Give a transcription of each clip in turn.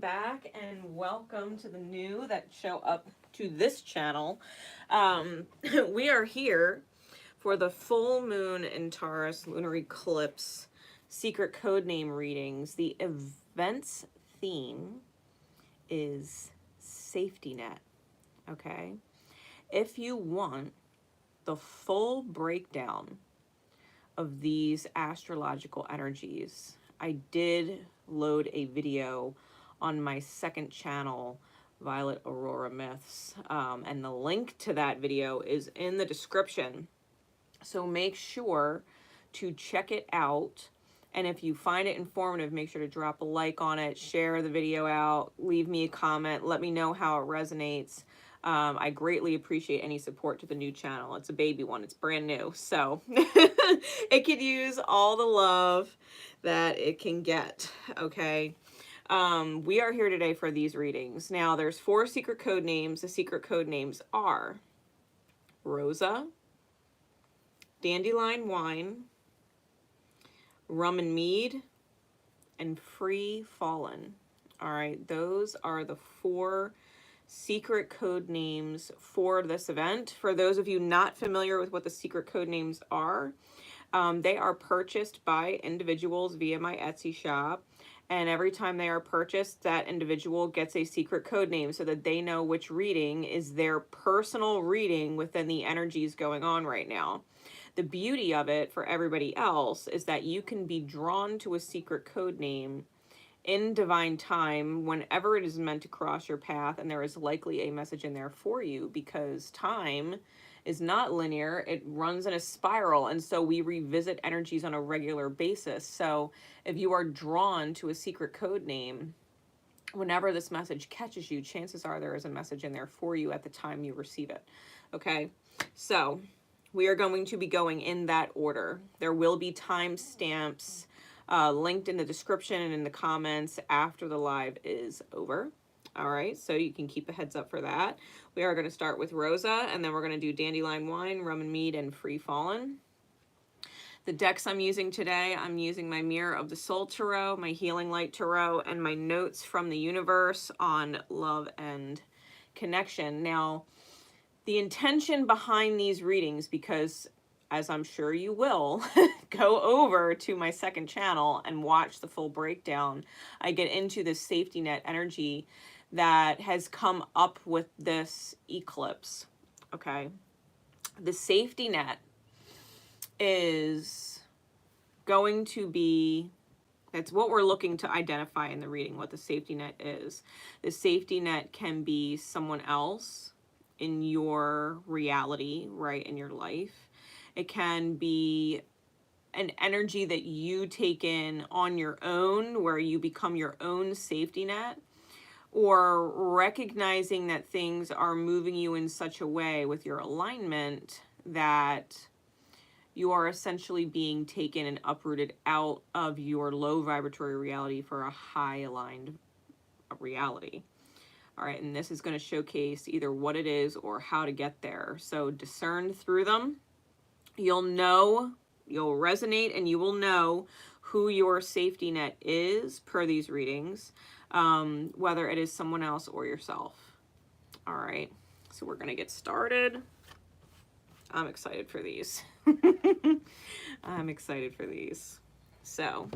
Back and welcome to the new that show up to this channel. We are here for the full moon in Taurus lunar eclipse secret code name readings. The event's theme is safety net. Okay, if you want the full breakdown of these astrological energies, I did load a video on my second channel, Violet Aurora Myths, and the link to that video is in the description. So make sure to check it out. And if you find it informative, make sure to drop a like on it, share the video out, leave me a comment, let me know how it resonates. I greatly appreciate any support to the new channel. It's a baby one, it's brand new. So it could use all the love that it can get, okay? We are here today for these readings. Now, there's 4 secret code names. The secret code names are ROSA, Dandelion Wine, Rum and Mead, and Free Fallen. All right, those are the 4 secret code names for this event. For those of you not familiar with what the secret code names are, they are purchased by individuals via my Etsy shop. And every time they are purchased, that individual gets a secret code name so that they know which reading is their personal reading within the energies going on right now. The beauty of it for everybody else is that you can be drawn to a secret code name in divine time whenever it is meant to cross your path, and there is likely a message in there for you, because time is not linear, it runs in a spiral, and so we revisit energies on a regular basis. So if you are drawn to a secret code name, whenever this message catches you, chances are there is a message in there for you at the time you receive it. Okay, so we are going to be going in that order. There will be timestamps linked in the description and in the comments after the live is over. All right, so you can keep a heads up for that. We are going to start with Rosa, and then we're going to do Dandelion Wine, Rum and Mead, and Free Fallen. The decks I'm using today, I'm using my Mirror of the Soul Tarot, my Healing Light Tarot, and my Notes from the Universe on Love and Connection. Now, the intention behind these readings, because as I'm sure you will, go over to my second channel and watch the full breakdown. I get into this safety net energy that has come up with this eclipse, okay? The safety net is going to be, that's what we're looking to identify in the reading, what the safety net is. The safety net can be someone else in your reality, right, in your life. It can be an energy that you take in on your own, where you become your own safety net, or recognizing that things are moving you in such a way with your alignment that you are essentially being taken and uprooted out of your low vibratory reality for a high aligned reality. All right, and this is going to showcase either what it is or how to get there. So discern through them. You'll know, you'll resonate, and you will know who your safety net is per these readings, whether it is someone else or yourself. All right, so we're going to get started. I'm excited for these. I'm excited for these. So,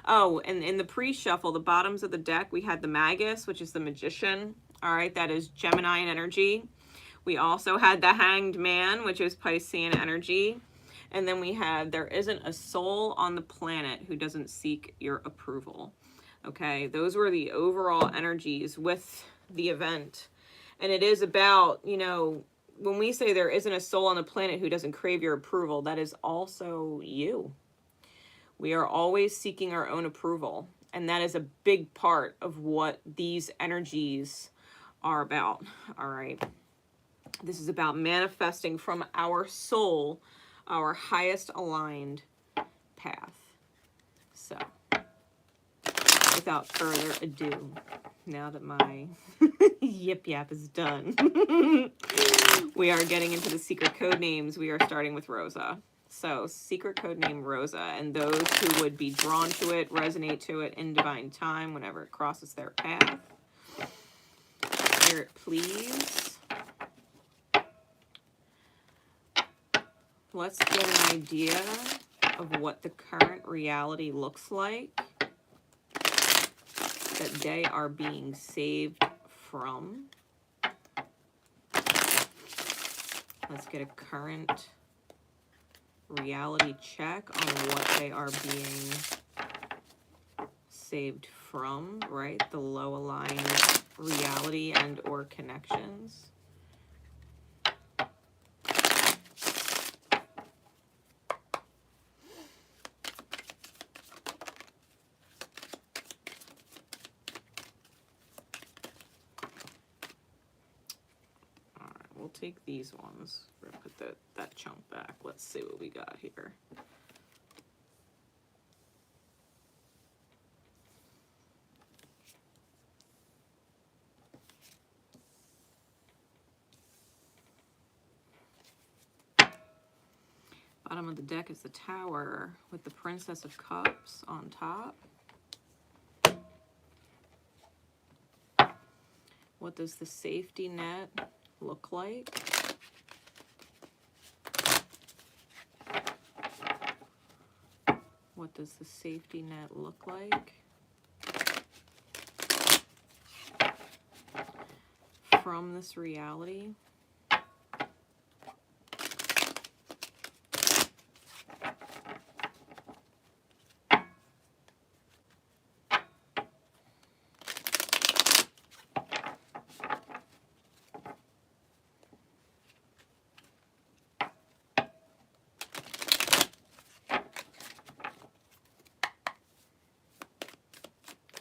oh, and in the pre-shuffle, the bottoms of the deck, we had the Magus, which is the Magician. All right, that is Gemini in energy. We also had the Hanged Man, which is Piscean energy. And then we had, there isn't a soul on the planet who doesn't seek your approval. Okay, those were the overall energies with the event. And it is about, you know, when we say there isn't a soul on the planet who doesn't crave your approval, that is also you. We are always seeking our own approval. And that is a big part of what these energies are about. All right. This is about manifesting from our soul our highest aligned path. So, without further ado, now that my yip yap is done, we are getting into the secret code names. We are starting with Rosa. So secret code name Rosa, and those who would be drawn to it, resonate to it in divine time whenever it crosses their path. Spirit, please. Let's get an idea of what the current reality looks like that they are being saved from. Let's get a current reality check on what they are being saved from, right? The low aligned reality and or connections. We'll take these ones. We're gonna put that chunk back. Let's see what we got here. Bottom of the deck is the Tower with the Princess of Cups on top. What does the safety net look like? What does the safety net look like? From this reality.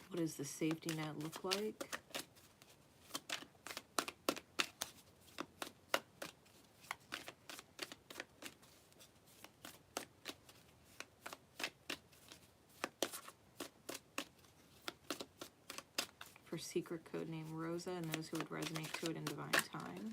What does the safety net look like? For secret code name Rosa and those who would resonate to it in divine time.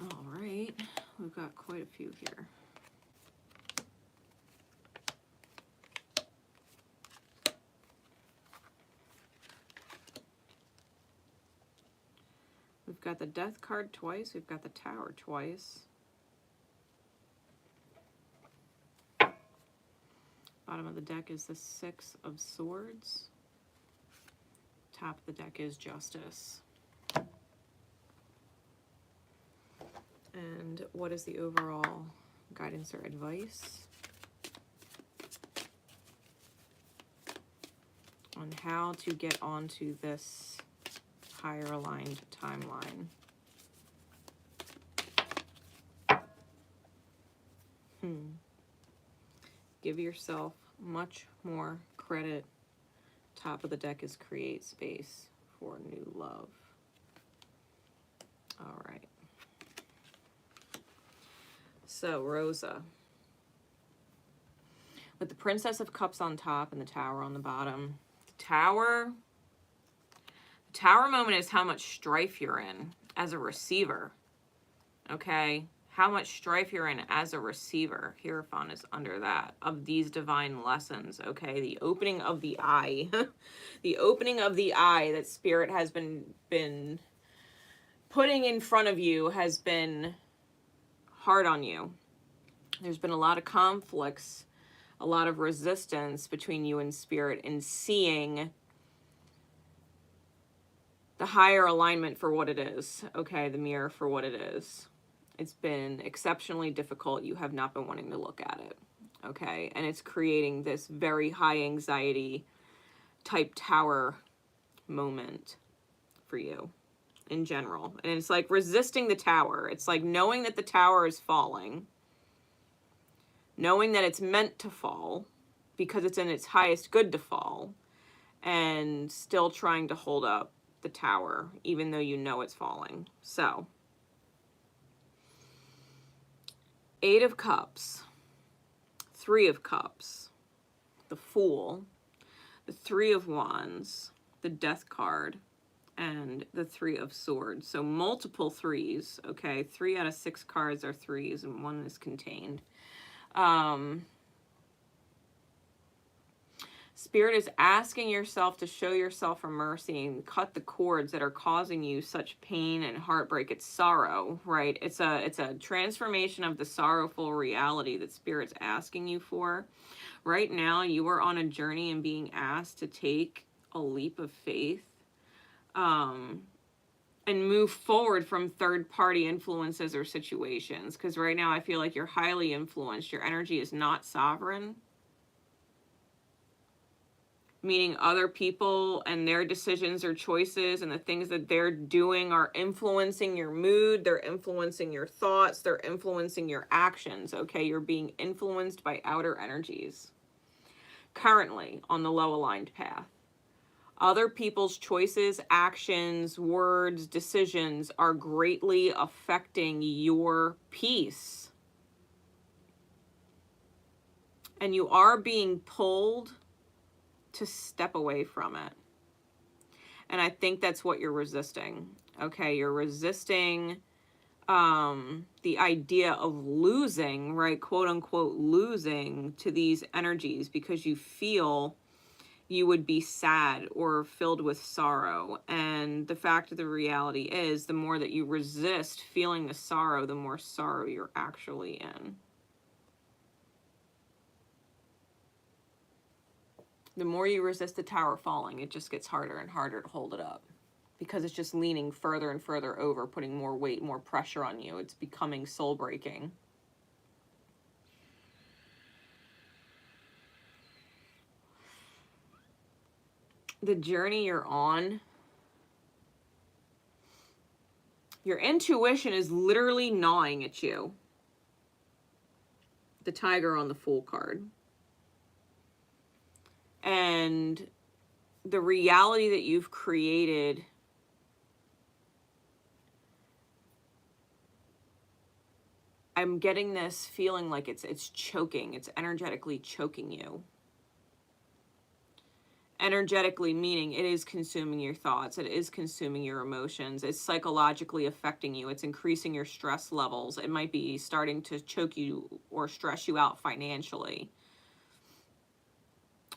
All right, we've got quite a few here. We've got the Death card twice. We've got the Tower twice. Bottom of the deck is the Six of Swords. Top of the deck is Justice. And what is the overall guidance or advice on how to get onto this higher aligned timeline? Give yourself much more credit. Top of the deck is create space for new love. All right. So Rosa, with the Princess of Cups on top and the Tower on the bottom. The Tower moment is how much strife you're in as a receiver. Okay, how much strife you're in as a receiver. Hierophant is under that, of these divine lessons. Okay, the opening of the eye. The opening of the eye that Spirit has been putting in front of you has been hard on you. There's been a lot of conflicts, a lot of resistance between you and Spirit in seeing the higher alignment for what it is. Okay, the mirror for what it is. It's been exceptionally difficult. You have not been wanting to look at it. Okay, and it's creating this very high anxiety type Tower moment for you in general. And it's like resisting the Tower. It's like knowing that the Tower is falling, knowing that it's meant to fall because it's in its highest good to fall, and still trying to hold up the Tower, even though you know it's falling. So, 8 of Cups, 3 of Cups, the Fool, the 3 of Wands, the Death card, and the 3 of Swords. So multiple 3s, okay? 3 out of 6 cards are 3s and 1 is contained. Spirit is asking yourself to show yourself a mercy and cut the cords that are causing you such pain and heartbreak. It's sorrow, right? It's a transformation of the sorrowful reality that Spirit's asking you for. Right now, you are on a journey and being asked to take a leap of faith, and move forward from third-party influences or situations. Because right now, I feel like you're highly influenced. Your energy is not sovereign. Meaning other people and their decisions or choices and the things that they're doing are influencing your mood, they're influencing your thoughts, they're influencing your actions, okay? You're being influenced by outer energies currently on the low-aligned path. Other people's choices, actions, words, decisions are greatly affecting your peace. And you are being pulled to step away from it. And I think that's what you're resisting. Okay, you're resisting the idea of losing, right, quote unquote, losing to these energies because you feel you would be sad or filled with sorrow. And the fact of the reality is, the more that you resist feeling the sorrow, the more sorrow you're actually in. The more you resist the Tower falling, it just gets harder and harder to hold it up. Because it's just leaning further and further over, putting more weight, more pressure on you. It's becoming soul-breaking. The journey you're on, your intuition is literally gnawing at you. The Tiger on the Fool card. And the reality that you've created I'm getting this feeling like it's choking. It's energetically choking you. Energetically meaning it is consuming your thoughts. It is consuming your emotions. It's psychologically affecting you. It's increasing your stress levels. It might be starting to choke you or stress you out financially.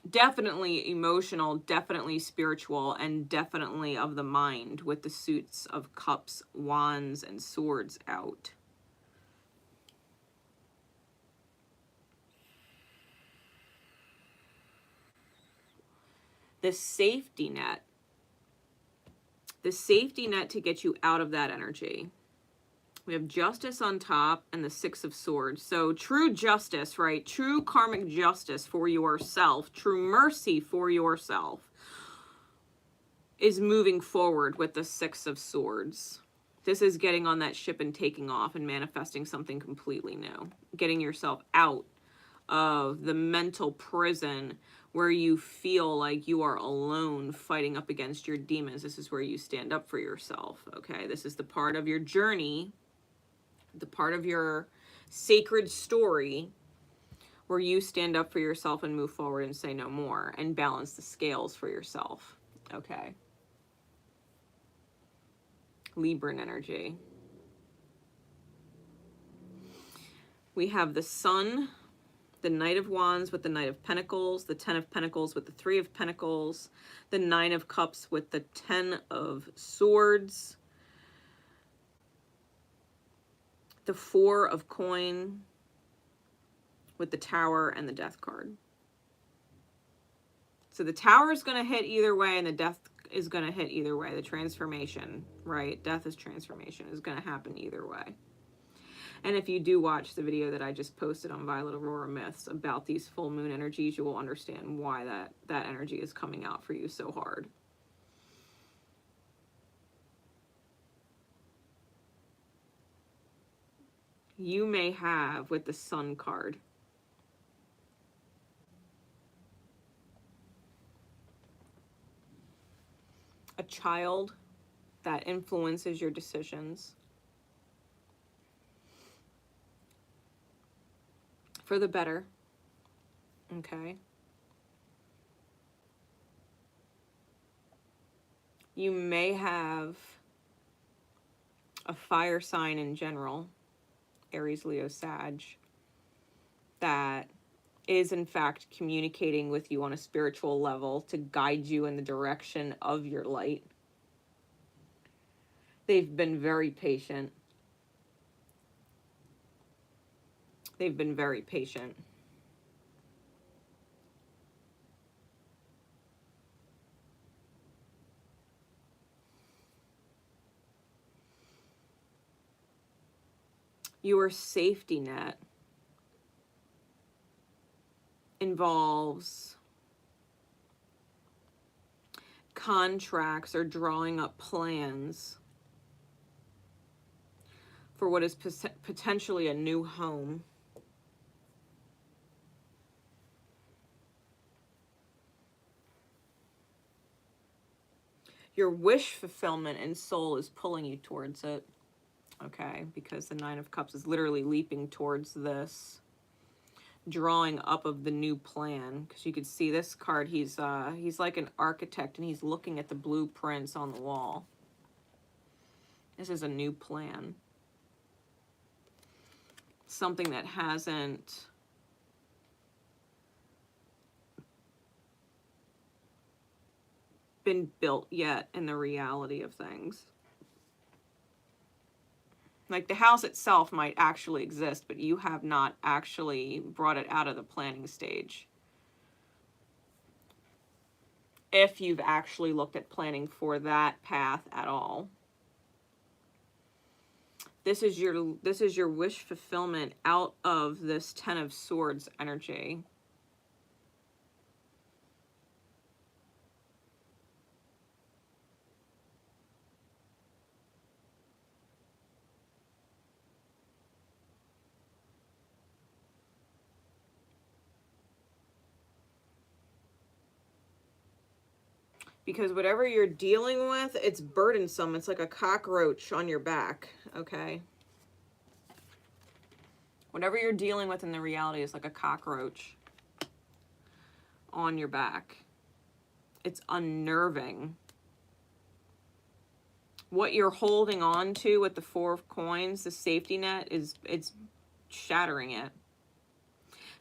Definitely emotional, definitely spiritual, and definitely of the mind with the suits of cups, wands, and swords out. The safety net to get you out of that energy. We have Justice on top and the Six of Swords. So true justice, right? True karmic justice for yourself, true mercy for yourself is moving forward with the Six of Swords. This is getting on that ship and taking off and manifesting something completely new. Getting yourself out of the mental prison where you feel like you are alone fighting up against your demons. This is where you stand up for yourself, okay? This is the part of your journey, the part of your sacred story where you stand up for yourself and move forward and say no more and balance the scales for yourself, okay? Libran energy. We have the Sun, the Knight of Wands with the Knight of Pentacles, the Ten of Pentacles with the Three of Pentacles, the Nine of Cups with the Ten of Swords, the Four of Coin with the Tower and the Death card. So the Tower is going to hit either way and the Death is going to hit either way. The transformation, right? Death is transformation is going to happen either way. And if you do watch the video that I just posted on Violet Aurora Myths about these full moon energies, you will understand why that energy is coming out for you so hard. You may have, with the Sun card, a child that influences your decisions for the better, okay? You may have a fire sign in general, Aries, Leo, Sag, that is in fact communicating with you on a spiritual level to guide you in the direction of your light. They've been very patient. They've been very patient. Your safety net involves contracts or drawing up plans for what is potentially a new home. Your wish fulfillment and soul is pulling you towards it, okay? Because the Nine of Cups is literally leaping towards this drawing up of the new plan. Because you could see this card, he's like an architect and he's looking at the blueprints on the wall. This is a new plan. Something that hasn't been built yet in the reality of things. Like the house itself might actually exist, but you have not actually brought it out of the planning stage. If you've actually looked at planning for that path at all. This is your wish fulfillment out of this Ten of Swords energy. Because whatever you're dealing with, it's burdensome. It's like a cockroach on your back, okay? Whatever you're dealing with in the reality is like a cockroach on your back. It's unnerving. What you're holding on to with the Four of Coins, the safety net, it's shattering it.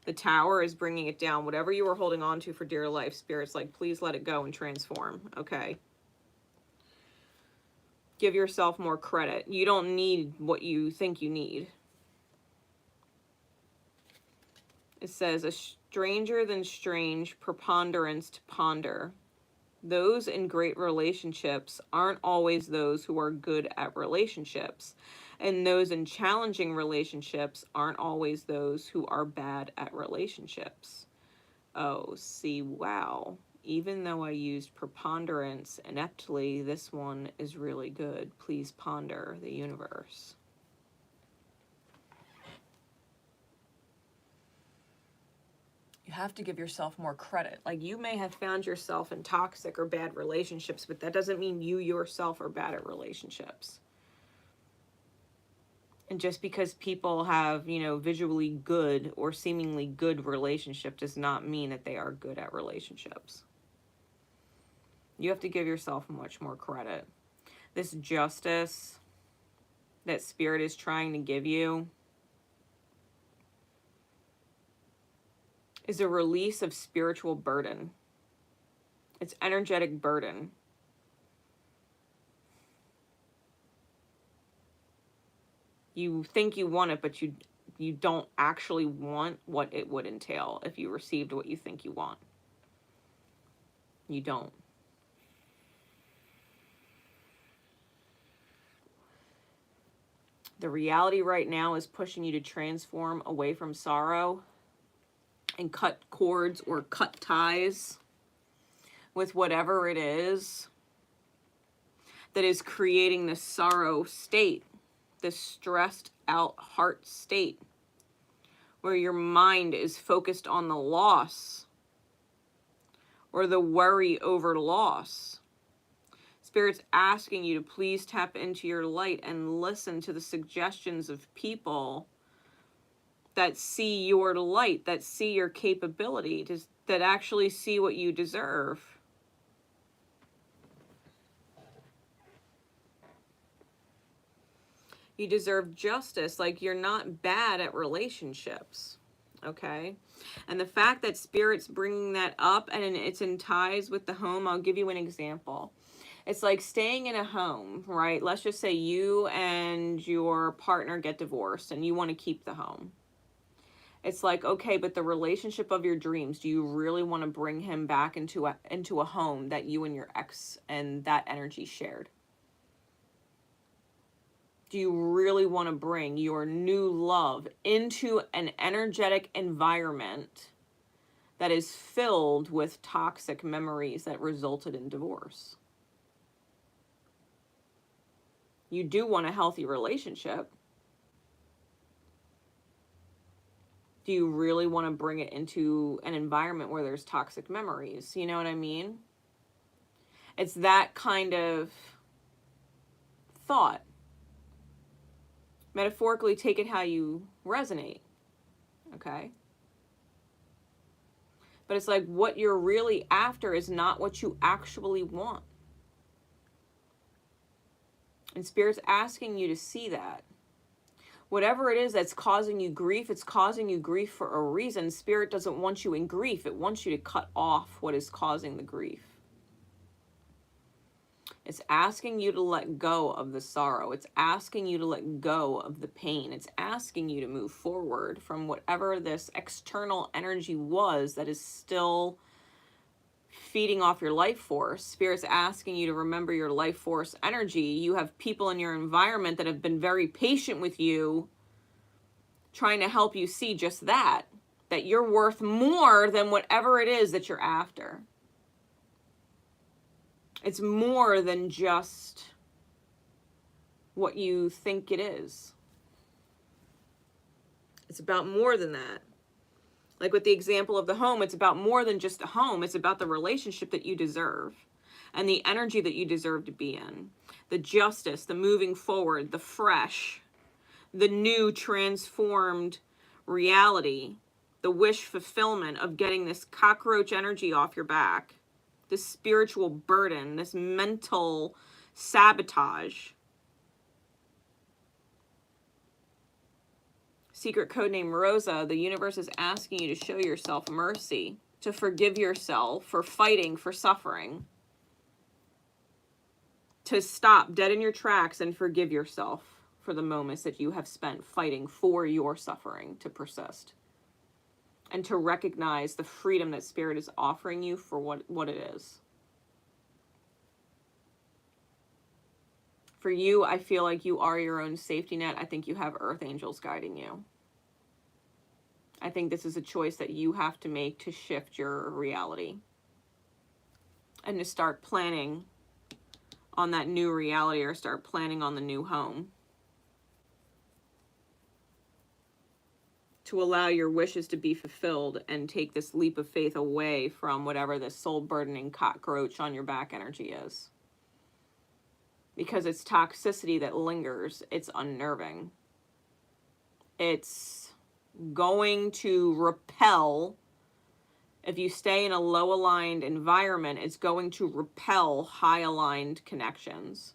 The Tower is bringing it down. Whatever you were holding on to for dear life, Spirit's like, please let it go and transform, okay? Give yourself more credit. You don't need what you think you need. It says, a stranger than strange preponderance to ponder. Those in great relationships aren't always those who are good at relationships. And those in challenging relationships aren't always those who are bad at relationships. Oh, see, wow. Even though I used preponderance ineptly, this one is really good. Please ponder the universe. You have to give yourself more credit. Like, you may have found yourself in toxic or bad relationships, but that doesn't mean you yourself are bad at relationships. And just because people have, you know, visually good or seemingly good relationship does not mean that they are good at relationships. You have to give yourself much more credit. This justice that Spirit is trying to give you is a release of spiritual burden. It's energetic burden. You think you want it, but you don't actually want what it would entail if you received what you think you want. You don't. The reality right now is pushing you to transform away from sorrow and cut cords or cut ties with whatever it is that is creating this sorrow state, this stressed out heart state, where your mind is focused on the loss or the worry over loss. Spirit's asking you to please tap into your light and listen to the suggestions of people that see your light, that see your capability, that actually see what you deserve. You deserve justice. Like, you're not bad at relationships, okay? And the fact that Spirit's bringing that up and it's in ties with the home, I'll give you an example. It's like staying in a home, right? Let's just say you and your partner get divorced and you want to keep the home. It's like, okay, but the relationship of your dreams, do you really want to bring him back into a home that you and your ex and that energy shared? Do you really want to bring your new love into an energetic environment that is filled with toxic memories that resulted in divorce? You do want a healthy relationship. Do you really want to bring it into an environment where there's toxic memories? You know what I mean? It's that kind of thought. Metaphorically, take it how you resonate, okay? But it's like what you're really after is not what you actually want. And Spirit's asking you to see that. Whatever it is that's causing you grief, it's causing you grief for a reason. Spirit doesn't want you in grief. It wants you to cut off what is causing the grief. It's asking you to let go of the sorrow. It's asking you to let go of the pain. It's asking you to move forward from whatever this external energy was that is still feeding off your life force. Spirit's asking you to remember your life force energy. You have people in your environment that have been very patient with you, trying to help you see just that you're worth more than whatever it is that you're after. It's more than just what you think it is. It's about more than that. Like with the example of the home, it's about more than just a home. It's about the relationship that you deserve and the energy that you deserve to be in. The justice, the moving forward, the fresh, the new transformed reality, the wish fulfillment of getting this cockroach energy off your back, this spiritual burden, this mental sabotage. Secret code name ROSA, the universe is asking you to show yourself mercy, to forgive yourself for fighting, for suffering, to stop dead in your tracks and forgive yourself for the moments that you have spent fighting for your suffering to persist, and to recognize the freedom that Spirit is offering you for what it is. For you, I feel like you are your own safety net. I think you have earth angels guiding you. I think this is a choice that you have to make to shift your reality and to start planning on that new reality, or start planning on the new home. To allow your wishes to be fulfilled and take this leap of faith away from whatever this soul burdening cockroach on your back energy is. Because it's toxicity that lingers. It's unnerving. It's going to repel. If you stay in a low aligned environment, it's going to repel high aligned connections.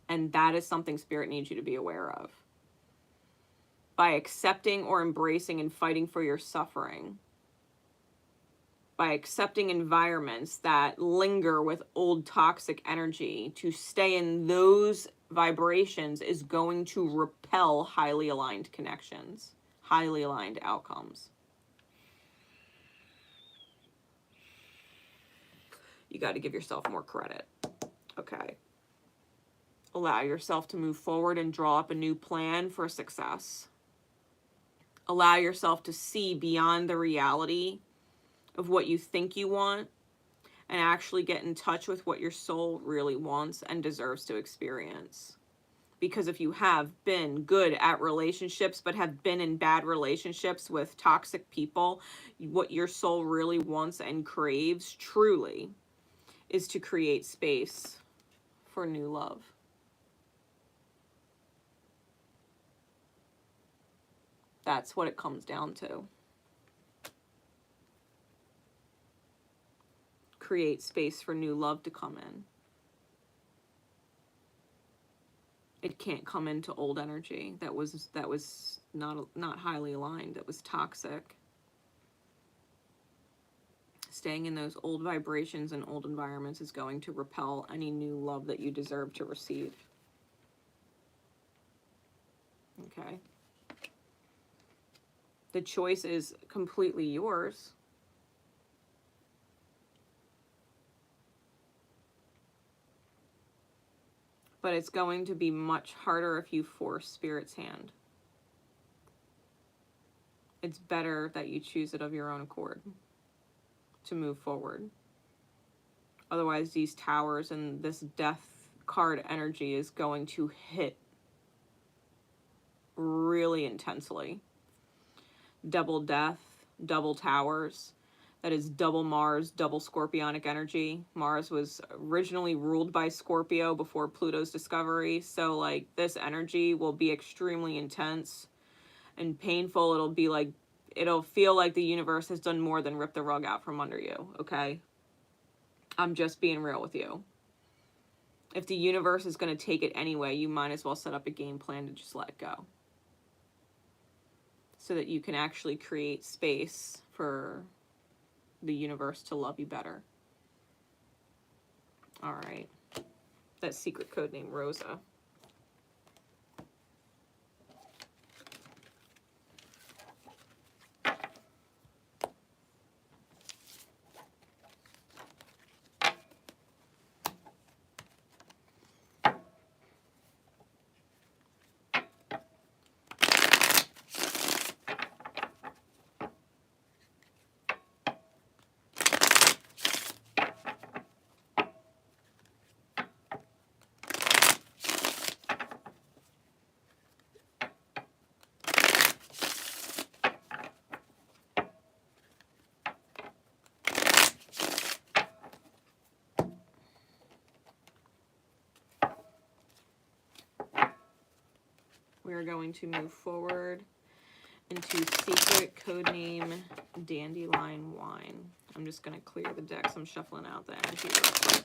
And that is something Spirit needs you to be aware of. By accepting or embracing and fighting for your suffering, by accepting environments that linger with old toxic energy, to stay in those vibrations is going to repel highly aligned connections, highly aligned outcomes. You got to give yourself more credit. Okay. Allow yourself to move forward and draw up a new plan for success. Allow yourself to see beyond the reality of what you think you want and actually get in touch with what your soul really wants and deserves to experience. Because if you have been good at relationships but have been in bad relationships with toxic people, what your soul really wants and craves truly is to create space for new love. That's what it comes down to. Create space for new love to come in. It can't come into old energy that was not highly aligned, that was toxic. Staying in those old vibrations and old environments is going to repel any new love that you deserve to receive. Okay? The choice is completely yours. But it's going to be much harder if you force Spirit's hand. It's better that you choose it of your own accord to move forward. Otherwise, these towers and this death card energy is going to hit really intensely. Double death, double towers. That is double Mars, double Scorpionic energy. Mars was originally ruled by Scorpio before Pluto's discovery. So, like, this energy will be extremely intense and painful. It'll be like, it'll feel like the universe has done more than rip the rug out from under you, okay? I'm just being real with you. If the universe is going to take it anyway, you might as well set up a game plan to just let it go. So that you can actually create space for the universe to love you better. All right. That secret code name, ROSA. We are going to move forward into secret codename Dandelion Wine. I'm just going to clear the decks. I'm shuffling out the energy real quick.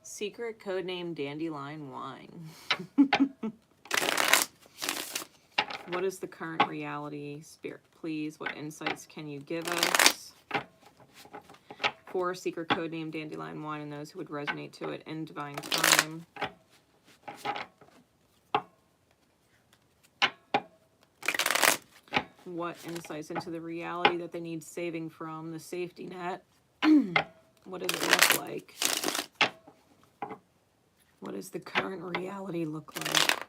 Secret codename Dandelion Wine. What is the current reality? Spirit, please. What insights can you give us? For secret codename Dandelion Wine and those who would resonate to it in divine time. What insights into the reality that they need saving from, the safety net? What does it look like? What does the current reality look like?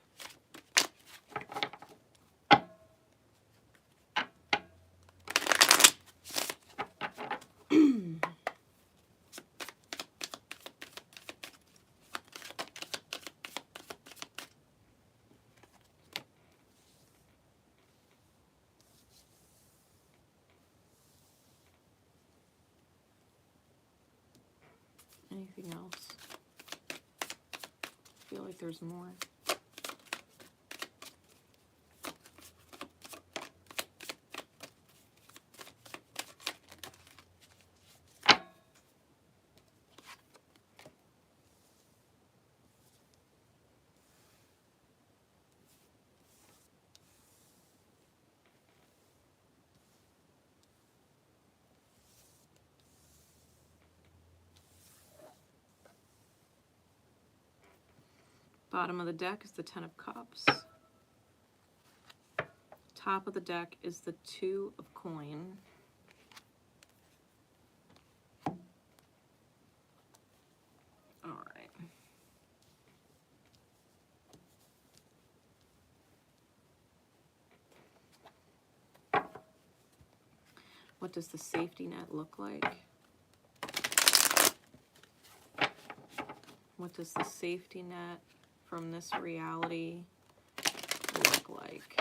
Anything else? I feel like there's more. Bottom of the deck is the Ten of Cups. Top of the deck is the Two of Coin. All right. What does the safety net look like? What does the safety net from this reality look like?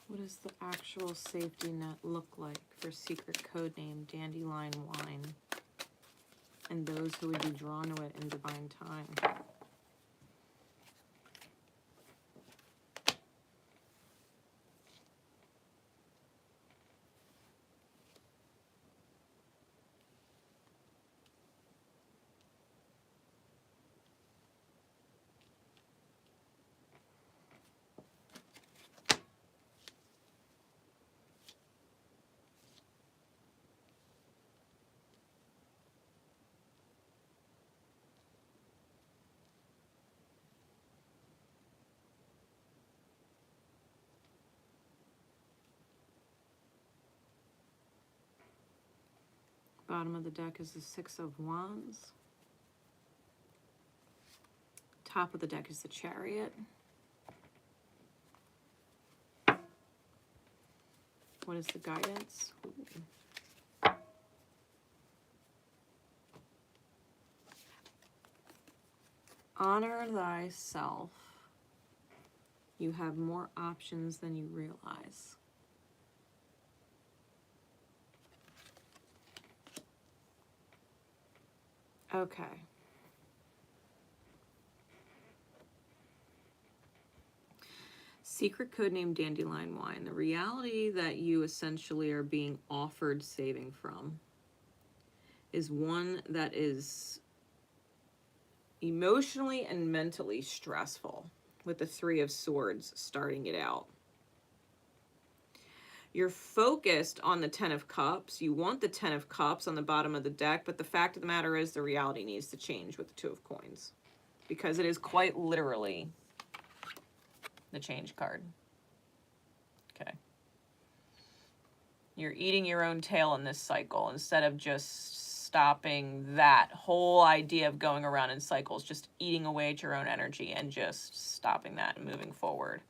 What does the actual safety net look like for secret code name Dandelion Wine and those who would be drawn to it in divine time? Bottom of the deck is the Six of Wands. Top of the deck is the Chariot. What is the guidance? Ooh. Honor thyself. You have more options than you realize. Okay. Secret code name Dandelion Wine. The reality that you essentially are being offered saving from is one that is emotionally and mentally stressful, with the Three of Swords starting it out. You're focused on the Ten of Cups. You want the Ten of Cups on the bottom of the deck, but the fact of the matter is the reality needs to change with the Two of Coins, because it is quite literally the change card. Okay. You're eating your own tail in this cycle instead of just stopping that whole idea of going around in cycles, just eating away at your own energy and just stopping that and moving forward.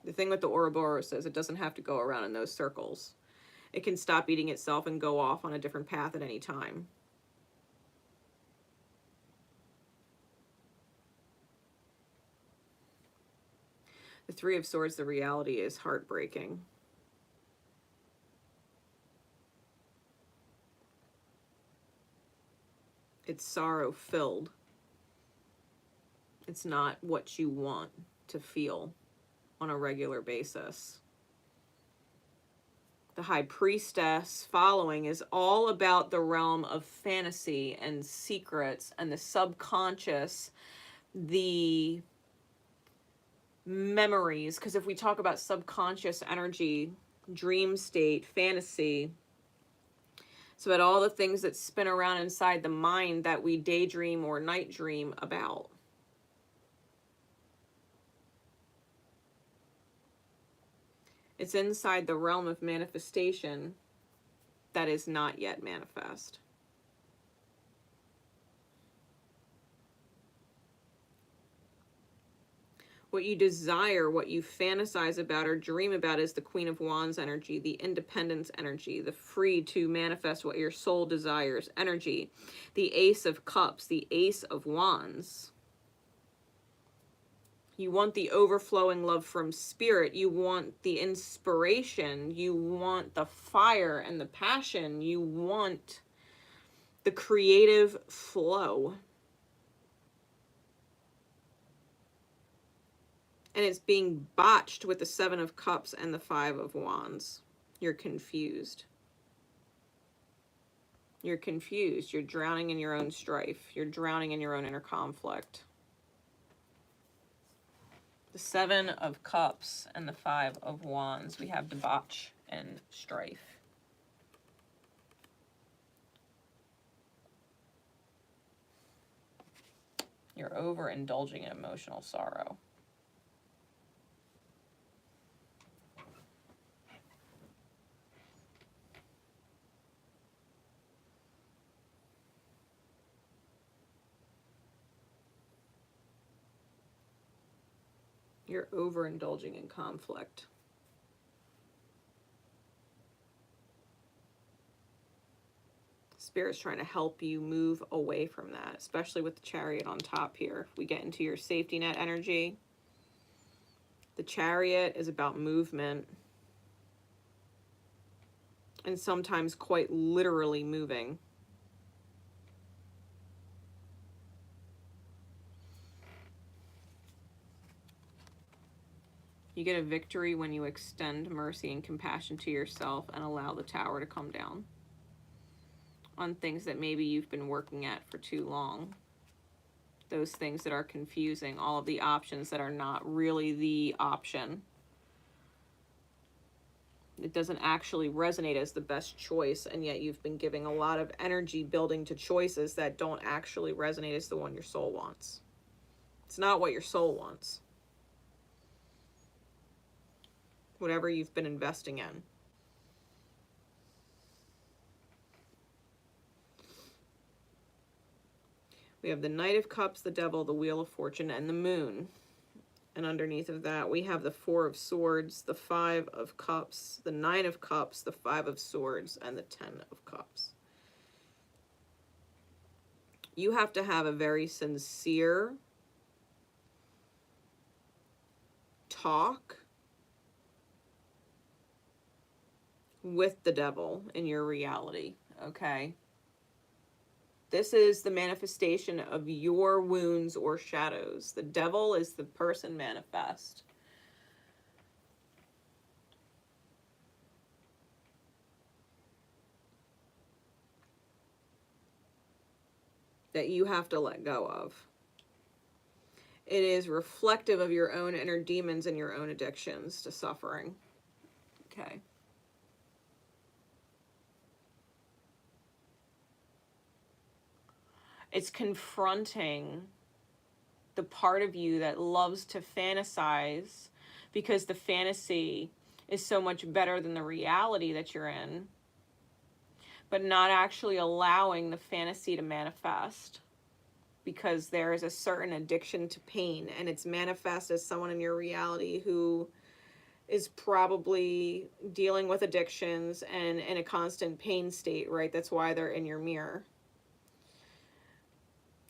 The thing with the Ouroboros is it doesn't have to go around in those circles. It can stop eating itself and go off on a different path at any time. The Three of Swords, the reality is heartbreaking. It's sorrow-filled. It's not what you want to feel on a regular basis. The High Priestess following is all about the realm of fantasy and secrets and the subconscious, the memories. Because if we talk about subconscious energy, dream state, fantasy, it's about all the things that spin around inside the mind that we daydream or night dream about. It's inside the realm of manifestation that is not yet manifest. What you desire, what you fantasize about or dream about is the Queen of Wands energy, the independence energy, the free to manifest what your soul desires energy, the Ace of Cups, the Ace of Wands. You want the overflowing love from spirit. You want the inspiration. You want the fire and the passion. You want the creative flow. And it's being botched with the Seven of Cups and the Five of Wands. You're confused. You're confused. You're drowning in your own strife. You're drowning in your own inner conflict. The Seven of Cups and the Five of Wands. We have debauch and strife. You're overindulging in emotional sorrow. You're overindulging in conflict. Spirit's trying to help you move away from that, especially with the Chariot on top here. If we get into your safety net energy, the Chariot is about movement. And sometimes quite literally moving. You get a victory when you extend mercy and compassion to yourself and allow the Tower to come down on things that maybe you've been working at for too long. Those things that are confusing, all of the options that are not really the option. It doesn't actually resonate as the best choice, and yet you've been giving a lot of energy building to choices that don't actually resonate as the one your soul wants. It's not what your soul wants. Whatever you've been investing in. We have the Knight of Cups, the Devil, the Wheel of Fortune, and the Moon. And underneath of that, we have the Four of Swords, the Five of Cups, the Nine of Cups, the Five of Swords, and the Ten of Cups. You have to have a very sincere talk with the devil in your reality, okay? This is the manifestation of your wounds or shadows. The devil is the person manifest. That you have to let go of. It is reflective of your own inner demons and your own addictions to suffering. Okay. It's confronting the part of you that loves to fantasize because the fantasy is so much better than the reality that you're in, but not actually allowing the fantasy to manifest because there is a certain addiction to pain, and it's manifest as someone in your reality who is probably dealing with addictions and in a constant pain state, right? That's why they're in your mirror.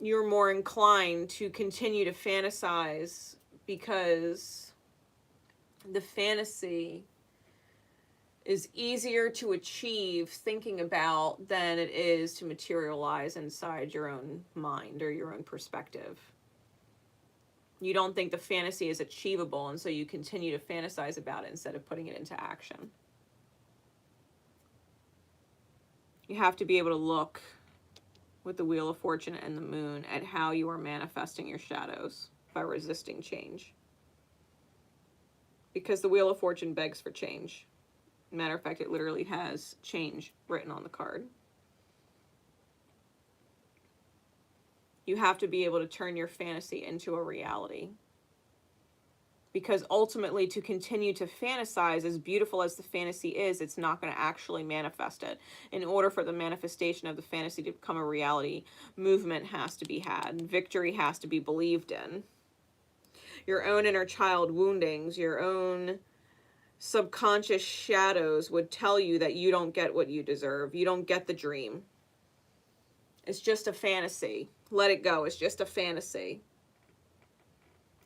You're more inclined to continue to fantasize because the fantasy is easier to achieve thinking about than it is to materialize inside your own mind or your own perspective. You don't think the fantasy is achievable, and so you continue to fantasize about it instead of putting it into action. You have to be able to look with the Wheel of Fortune and the Moon at how you are manifesting your shadows by resisting change. Because the Wheel of Fortune begs for change. Matter of fact, it literally has change written on the card. You have to be able to turn your fantasy into a reality. Because ultimately, to continue to fantasize, as beautiful as the fantasy is, it's not going to actually manifest it. In order for the manifestation of the fantasy to become a reality, movement has to be had. Victory has to be believed in. Your own inner child woundings, your own subconscious shadows would tell you that you don't get what you deserve. You don't get the dream. It's just a fantasy. Let it go. It's just a fantasy.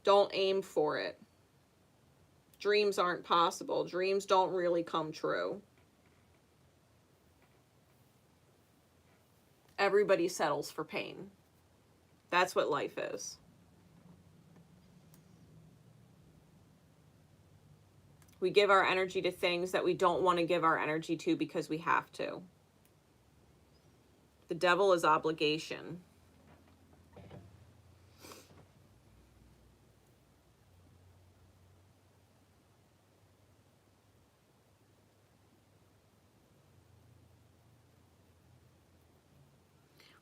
Don't aim for it. Dreams aren't possible. Dreams don't really come true. Everybody settles for pain. That's what life is. We give our energy to things that we don't want to give our energy to because we have to. The devil is obligation.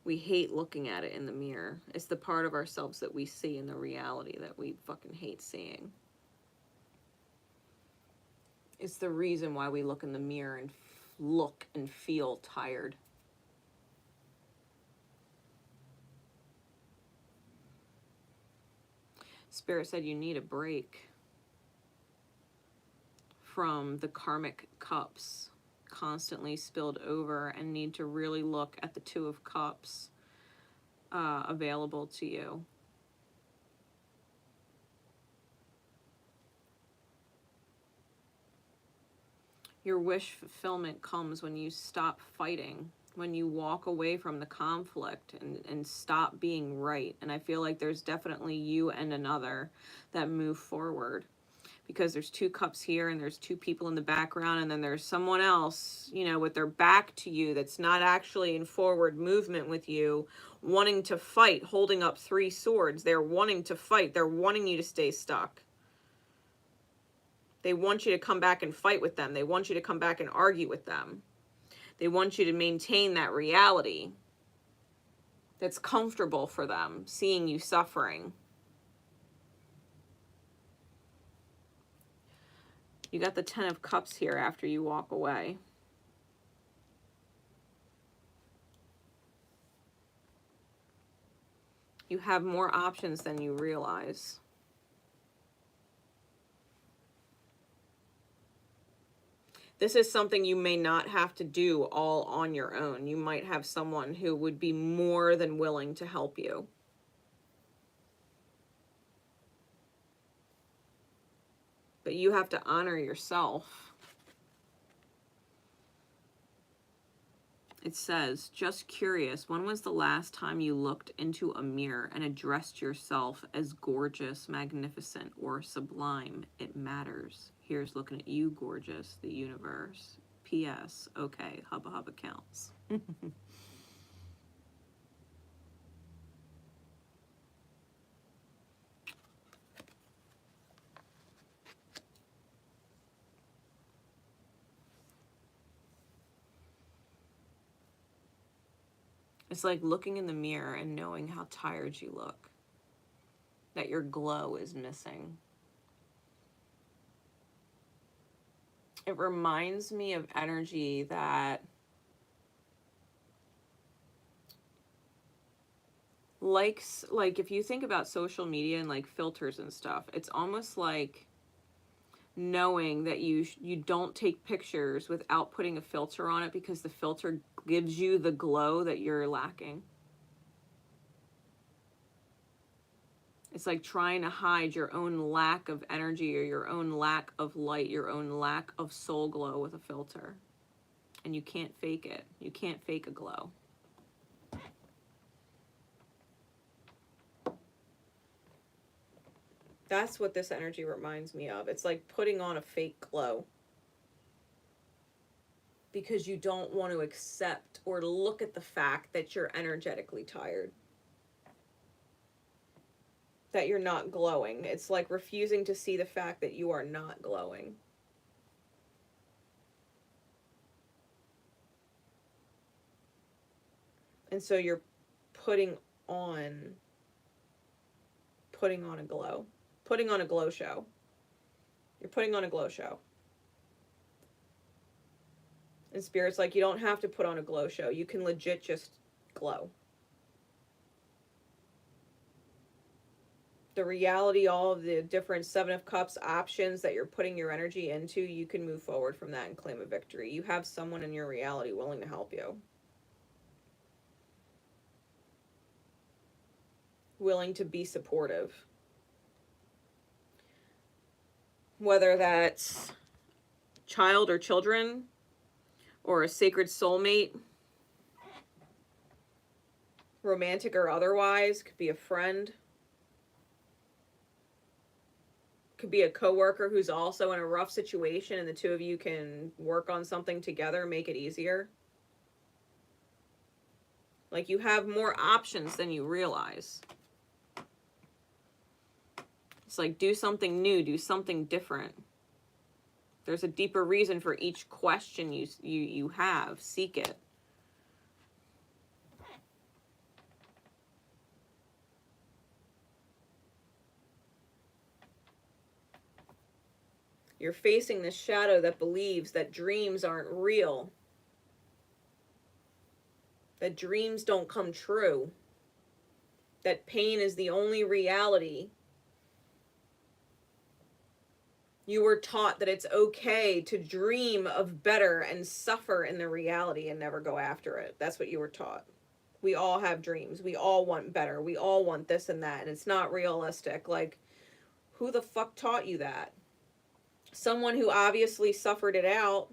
We hate looking at it in the mirror. It's the part of ourselves that we see in the reality that we fucking hate seeing. It's the reason why we look in the mirror and look and feel tired. Spirit said you need a break from the karmic cups constantly spilled over and need to really look at the Two of Cups available to you. Your wish fulfillment comes when you stop fighting, when you walk away from the conflict and stop being right. And I feel like there's definitely you and another that move forward, because there's two cups here and there's two people in the background, and then there's someone else, you know, with their back to you that's not actually in forward movement with you, wanting to fight, holding up 3 swords. They're wanting to fight. They're wanting you to stay stuck. They want you to come back and fight with them. They want you to come back and argue with them. They want you to maintain that reality that's comfortable for them, seeing you suffering. You got the 10 of Cups here after you walk away. You have more options than you realize. This is something you may not have to do all on your own. You might have someone who would be more than willing to help you. But you have to honor yourself. It says, just curious, when was the last time you looked into a mirror and addressed yourself as gorgeous, magnificent, or sublime? It matters. Here's looking at you, gorgeous, the universe. P.S. Okay, hubba hubba counts. It's like looking in the mirror and knowing how tired you look, that your glow is missing. It reminds me of energy that, like if you think about social media and like filters and stuff, it's almost like knowing that you don't take pictures without putting a filter on it, because the filter gives you the glow that you're lacking. It's like trying to hide your own lack of energy or your own lack of light, your own lack of soul glow with a filter. And you can't fake it. You can't fake a glow. That's what this energy reminds me of. It's like putting on a fake glow, because you don't want to accept or look at the fact that you're energetically tired, that you're not glowing. It's like refusing to see the fact that you are not glowing. And so you're putting on a glow. Putting on a glow show. You're putting on a glow show. And Spirit's like, you don't have to put on a glow show. You can legit just glow. the reality, all of the different Seven of Cups options that you're putting your energy into, you can move forward from that and claim a victory. You have someone in your reality willing to help you. Willing to be supportive. Whether that's child or children, or a sacred soulmate, romantic or otherwise, could be a friend. Could be a coworker who's also in a rough situation and the two of you can work on something together, make it easier. Like, you have more options than you realize. It's like, do something new, do something different. There's a deeper reason for each question you have. Seek it. You're facing this shadow that believes that dreams aren't real. That dreams don't come true. That pain is the only reality. You were taught that it's okay to dream of better and suffer in the reality and never go after it. That's what you were taught. We all have dreams. We all want better. We all want this and that. And it's not realistic. Like, who the fuck taught you that? Someone who obviously suffered it out.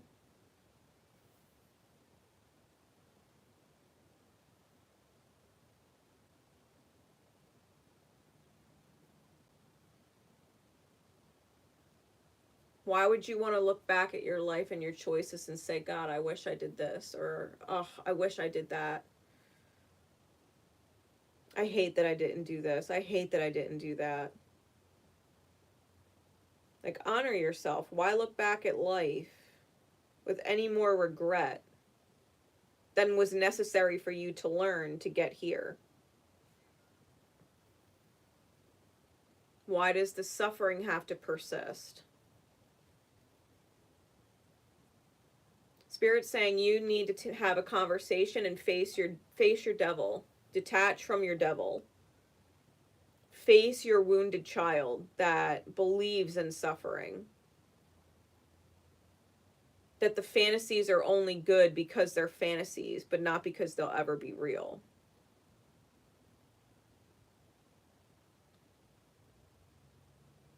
Why would you want to look back at your life and your choices and say, God, I wish I did this, or, oh, I wish I did that. I hate that I didn't do this. I hate that I didn't do that. Like, honor yourself. Why look back at life with any more regret than was necessary for you to learn to get here? Why does the suffering have to persist? Spirit's saying you need to have a conversation and face your devil. Detach from your devil. Face your wounded child that believes in suffering. That the fantasies are only good because they're fantasies, but not because they'll ever be real.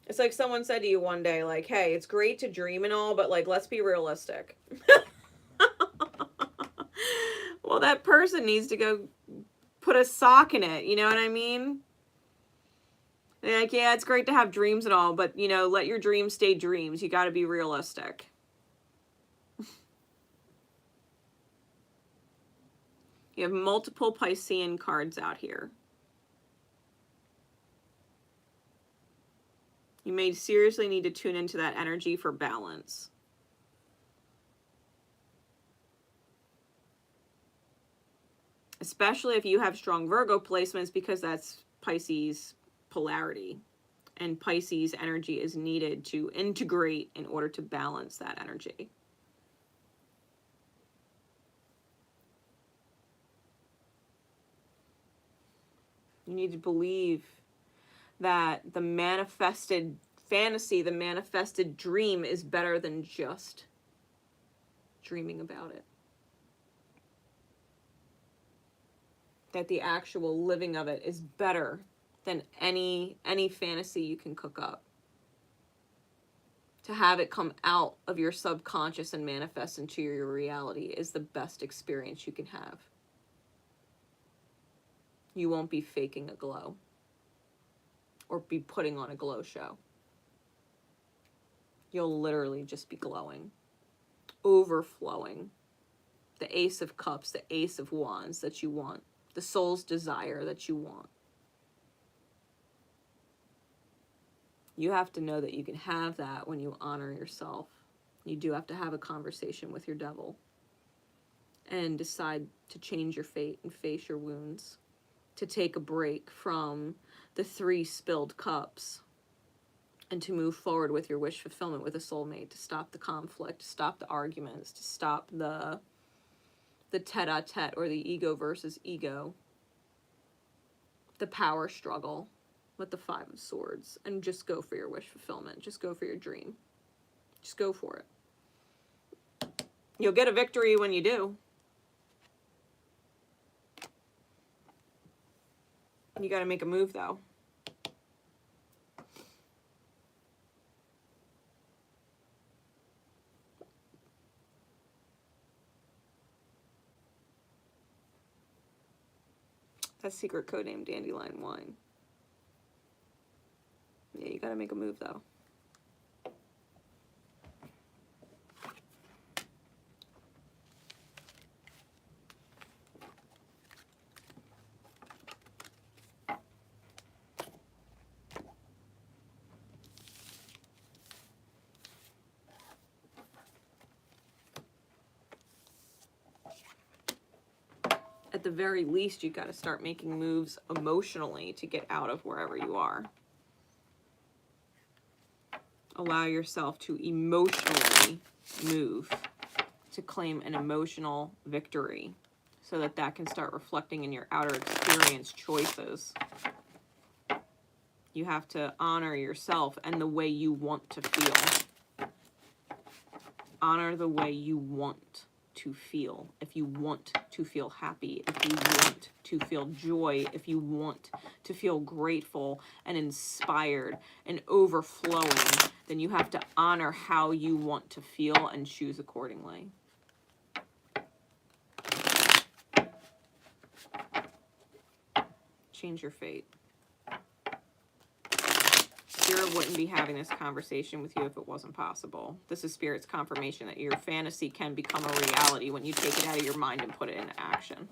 It's like someone said to you one day, like, hey, it's great to dream and all, but, like, let's be realistic. Well, that person needs to go put a sock in it, you know what I mean? Like, yeah, it's great to have dreams and all, but, you know, let your dreams stay dreams. You got to be realistic. You have multiple Piscean cards out here. You may seriously need to tune into that energy for balance. Especially if you have strong Virgo placements, because that's Pisces polarity. And Pisces energy is needed to integrate in order to balance that energy. You need to believe that the manifested fantasy, the manifested dream is better than just dreaming about it. That the actual living of it is better than any fantasy you can cook up. To have it come out of your subconscious and manifest into your reality is the best experience you can have. You won't be faking a glow or be putting on a glow show. You'll literally just be glowing, overflowing. The Ace of Cups, the Ace of Wands that you want. The soul's desire that you want. You have to know that you can have that when you honor yourself. You do have to have a conversation with your devil and decide to change your fate and face your wounds. To take a break from the 3 spilled cups and to move forward with your wish fulfillment with a soulmate, to stop the conflict, to stop the arguments, to stop the tete-a-tete or the ego versus ego, the power struggle, with the 5 of Swords and just go for your wish fulfillment. Just go for your dream. Just go for it. You'll get a victory when you do. You got to make a move, though. That's secret code name Dandelion Wine. Yeah, you got to make a move, though. At the very least, you got to start making moves emotionally to get out of wherever you are. Allow yourself to emotionally move to claim an emotional victory so that that can start reflecting in your outer experience choices. You have to honor yourself and the way you want to feel. Honor the way you want to feel. If you want to feel happy, if you want to feel joy, if you want to feel grateful and inspired and overflowing, then you have to honor how you want to feel and choose accordingly. Change your fate. Spirit wouldn't be having this conversation with you if it wasn't possible. This is Spirit's confirmation that your fantasy can become a reality when you take it out of your mind and put it into action.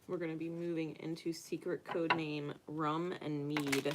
We're going to be moving into secret code name Rum and Mead.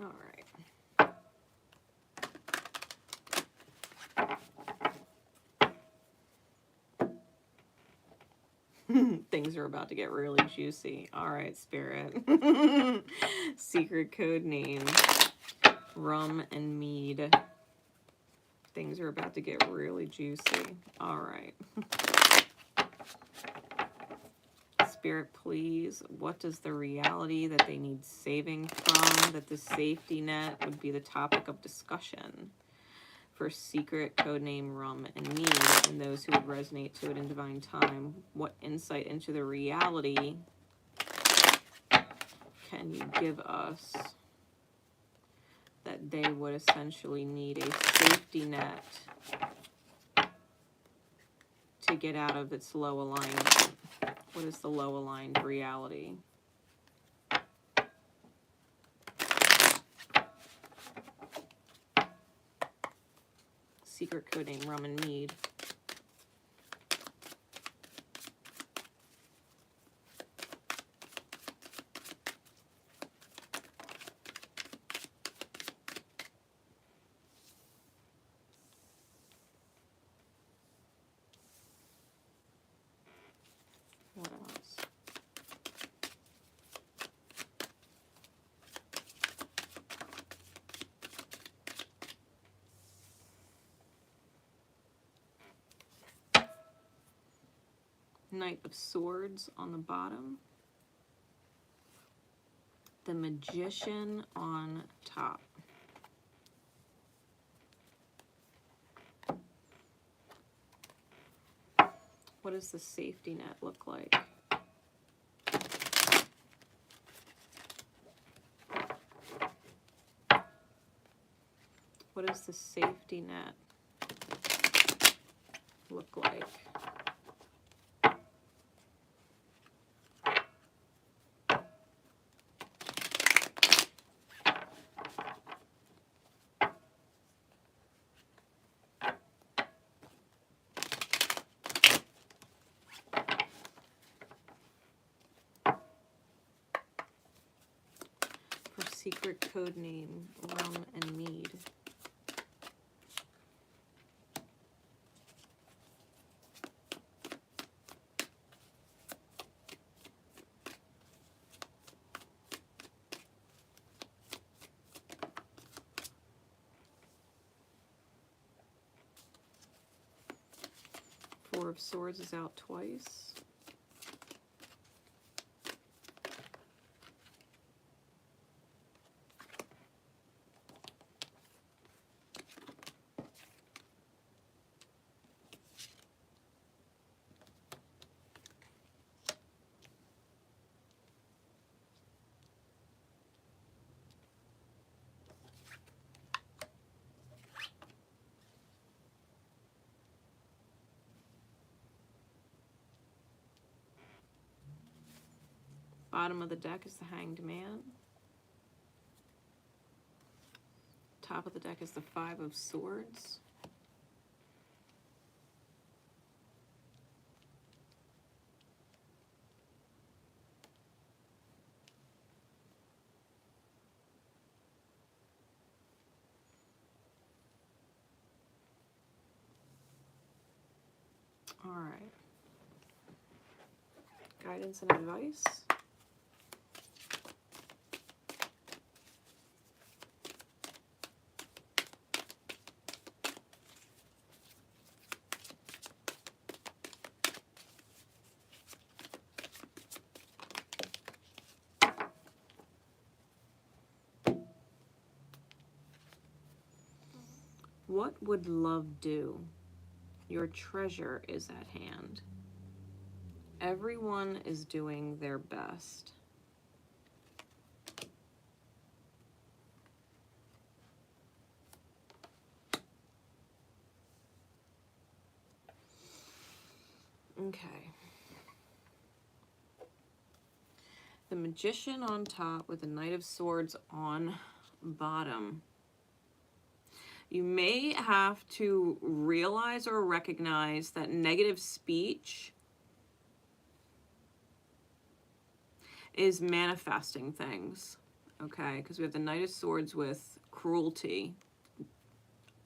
All right. Things are about to get really juicy. All right, Spirit. Secret code name Rum and Mead. Things are about to get really juicy. All right. Spirit, please, what does the reality that they need saving from, that the safety net would be the topic of discussion for secret codename Rum and Mead and those who would resonate to it in divine time? What insight into the reality can you give us that they would essentially need a safety net to get out of its low alignment? What is the low aligned reality? Secret codename Rum and Mead. What else? Knight of Swords on the bottom. The Magician on top. What does the safety net look like? What does the safety net look like? For secret code name, rum and mead. Four of Swords is out twice. Bottom of the deck is the Hanged Man. Top of the deck is the Five of Swords. All right. Guidance and advice. What would love do? Your treasure is at hand. Everyone is doing their best. Okay. The Magician on top with the Knight of Swords on bottom. You may have to realize or recognize that negative speech is manifesting things, okay? Because we have the Knight of Swords with cruelty,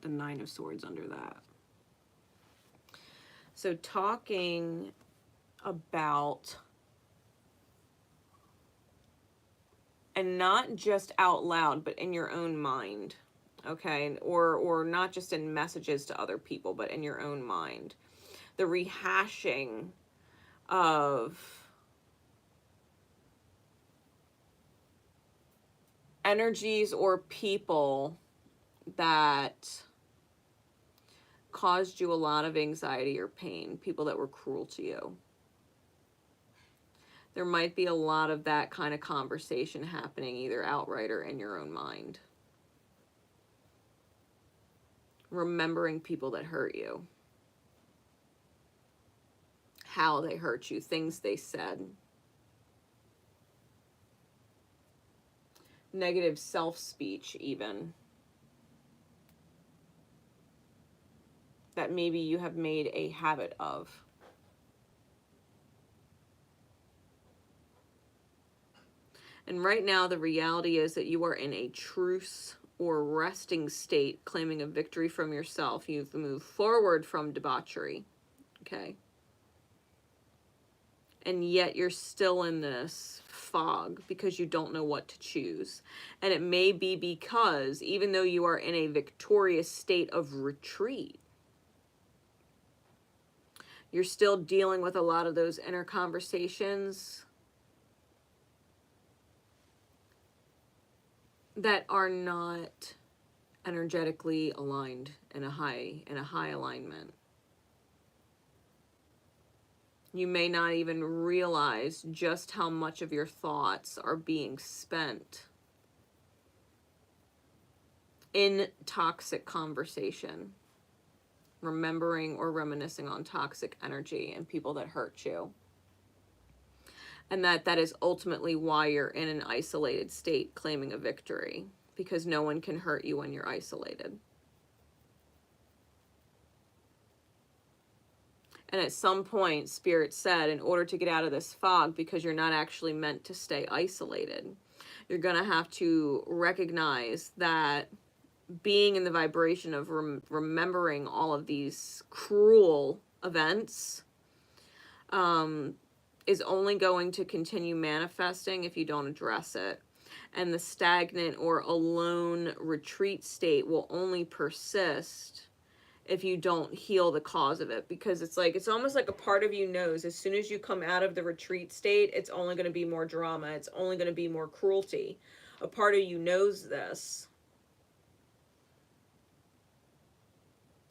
the Nine of Swords under that. So talking about, and not just out loud, but in your own mind, okay? Or not just in messages to other people, but in your own mind. The rehashing of energies or people that caused you a lot of anxiety or pain, people that were cruel to you. There might be a lot of that kind of conversation happening either outright or in your own mind. Remembering people that hurt you, how they hurt you, things they said. Negative self-speech even. That maybe you have made a habit of. And right now the reality is that you are in a truce or resting state, claiming a victory from yourself. You've moved forward from debauchery, okay? And yet you're still in this fog because you don't know what to choose. And it may be because even though you are in a victorious state of retreat, You're still dealing with a lot of those inner conversations that are not energetically aligned in a high alignment. You may not even realize just how much of your thoughts are being spent in toxic conversation, remembering or reminiscing on toxic energy and people that hurt you. And that is ultimately why you're in an isolated state claiming a victory, because no one can hurt you when you're isolated. And at some point, Spirit said, in order to get out of this fog, because you're not actually meant to stay isolated, you're going to have to recognize that being in the vibration of remembering all of these cruel events is only going to continue manifesting if you don't address it. And the stagnant or alone retreat state will only persist if you don't heal the cause of it, because it's almost like a part of you knows as soon as you come out of the retreat state, it's only going to be more drama. It's only going to be more cruelty. A part of you knows this.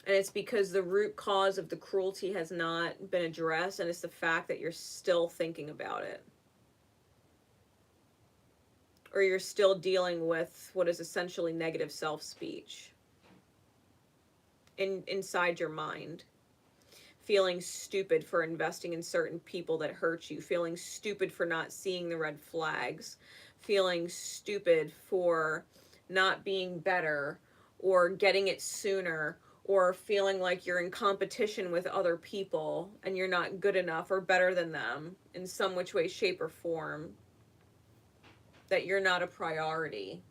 And it's because the root cause of the cruelty has not been addressed, and it's the fact that you're still thinking about it. Or you're still dealing with what is essentially negative self-speech inside your mind. Feeling stupid for investing in certain people that hurt you. Feeling stupid for not seeing the red flags. Feeling stupid for not being better or getting it sooner, or feeling like you're in competition with other people and you're not good enough or better than them in some which way, shape, or form. That you're not a priority.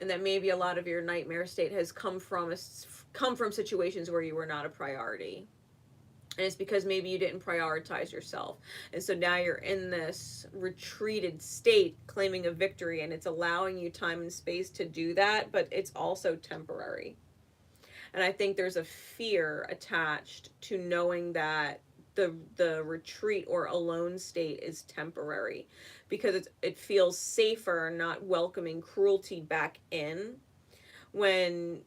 And that maybe a lot of your nightmare state has come from situations where you were not a priority. And it's because maybe you didn't prioritize yourself. And so now you're in this retreated state claiming a victory, and it's allowing you time and space to do that, but it's also temporary. And I think there's a fear attached to knowing that the retreat or alone state is temporary, because it feels safer not welcoming cruelty back in, when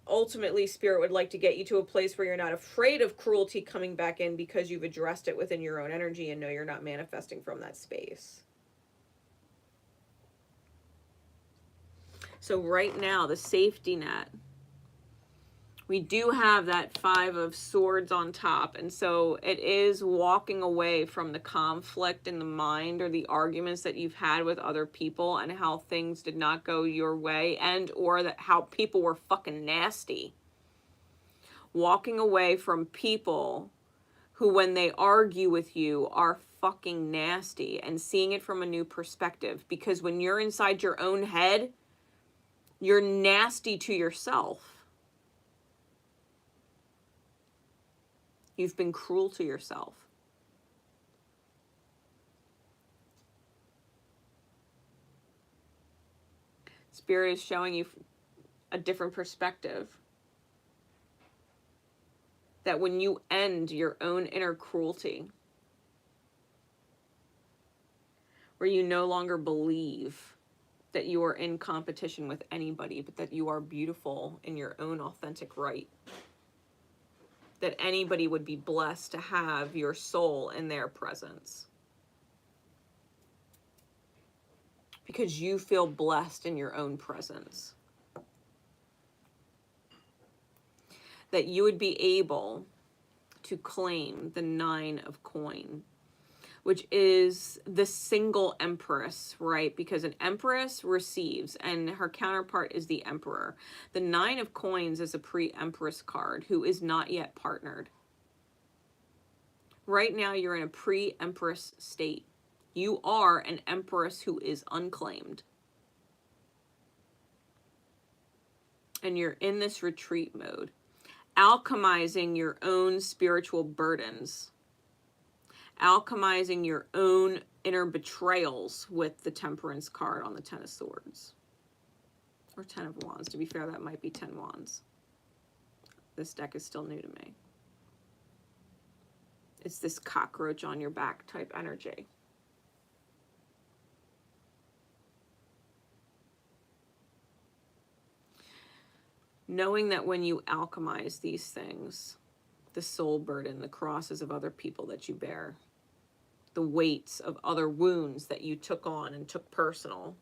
ultimately Spirit would like to get you to a place where you're not afraid of cruelty coming back in, because you've addressed it within your own energy and know you're not manifesting from that space. So right now, the safety net, we do have that 5 of Swords on top. And so it is walking away from the conflict in the mind or the arguments that you've had with other people and how things did not go your way, and or that how people were fucking nasty. Walking away from people who, when they argue with you, are fucking nasty, and seeing it from a new perspective. Because when you're inside your own head, you're nasty to yourself. You've been cruel to yourself. Spirit is showing you a different perspective. That when you end your own inner cruelty, where you no longer believe that you are in competition with anybody, but that you are beautiful in your own authentic right. That anybody would be blessed to have your soul in their presence. Because you feel blessed in your own presence. That you would be able to claim the 9 of coin, which is the single empress, right? Because an empress receives, and her counterpart is the emperor. The 9 of coins is a pre-empress card who is not yet partnered. Right now, you're in a pre-empress state. You are an empress who is unclaimed. And you're in this retreat mode, alchemizing your own spiritual burdens. Alchemizing your own inner betrayals with the Temperance card on the 10 of Swords. Or 10 of Wands. To be fair, that might be 10 Wands. This deck is still new to me. It's this cockroach on your back type energy. Knowing that when you alchemize these things, the soul burden, the crosses of other people that you bear, the weights of other wounds that you took on and took personal,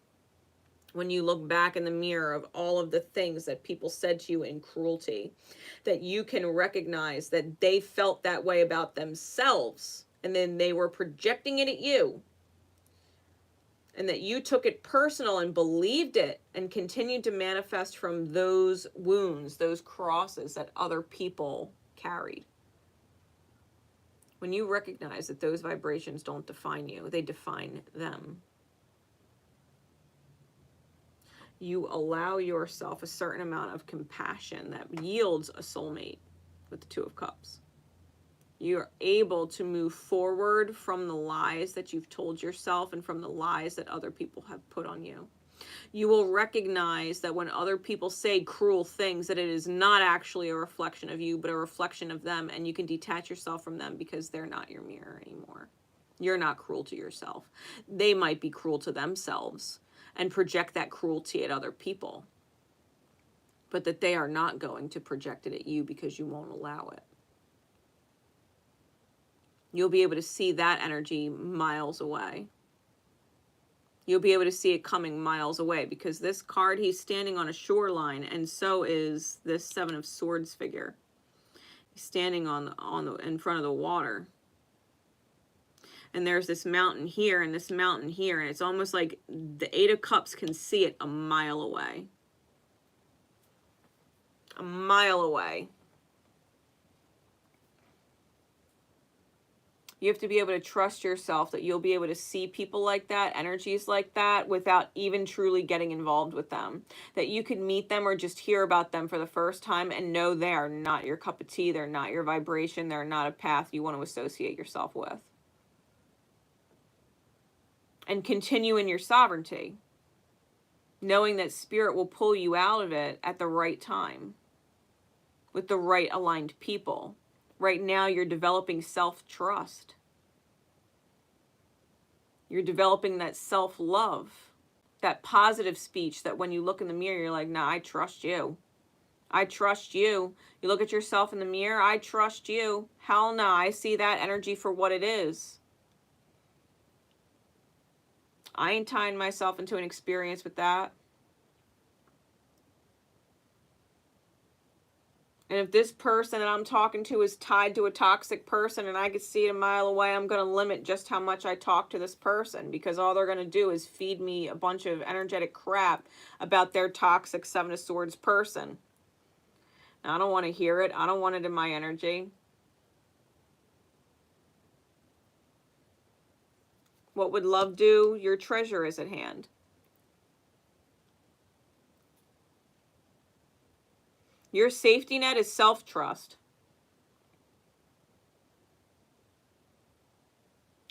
when you look back in the mirror of all of the things that people said to you in cruelty, that you can recognize that they felt that way about themselves, and then they were projecting it at you, and that you took it personal and believed it and continued to manifest from those wounds, those crosses that other people carried. When you recognize that those vibrations don't define you, they define them. You allow yourself a certain amount of compassion that yields a soulmate with the Two of Cups. You're able to move forward from the lies that you've told yourself and from the lies that other people have put on you. You will recognize that when other people say cruel things, that it is not actually a reflection of you, but a reflection of them, and you can detach yourself from them because they're not your mirror anymore. You're not cruel to yourself. They might be cruel to themselves and project that cruelty at other people, but that they are not going to project it at you because you won't allow it. You'll be able to see that energy miles away. You'll be able to see it coming miles away, because this card, he's standing on a shoreline, and so is this Seven of Swords figure. He's standing in front of the water. And there's this mountain here and this mountain here, and it's almost like the Eight of Cups can see it a mile away. A mile away. You have to be able to trust yourself that you'll be able to see people like that, energies like that, without even truly getting involved with them. That you could meet them or just hear about them for the first time and know they are not your cup of tea, they're not your vibration, they're not a path you want to associate yourself with. And continue in your sovereignty, knowing that spirit will pull you out of it at the right time, with the right aligned people. Right now, you're developing self-trust. You're developing that self-love, that positive speech that when you look in the mirror, you're like, nah, I trust you. I trust you. You look at yourself in the mirror, I trust you. Hell no, I see that energy for what it is. I ain't tying myself into an experience with that. And if this person that I'm talking to is tied to a toxic person and I can see it a mile away, I'm going to limit just how much I talk to this person, because all they're going to do is feed me a bunch of energetic crap about their toxic Seven of Swords person. Now, I don't want to hear it. I don't want it in my energy. What would love do? Your treasure is at hand. Your safety net is self-trust.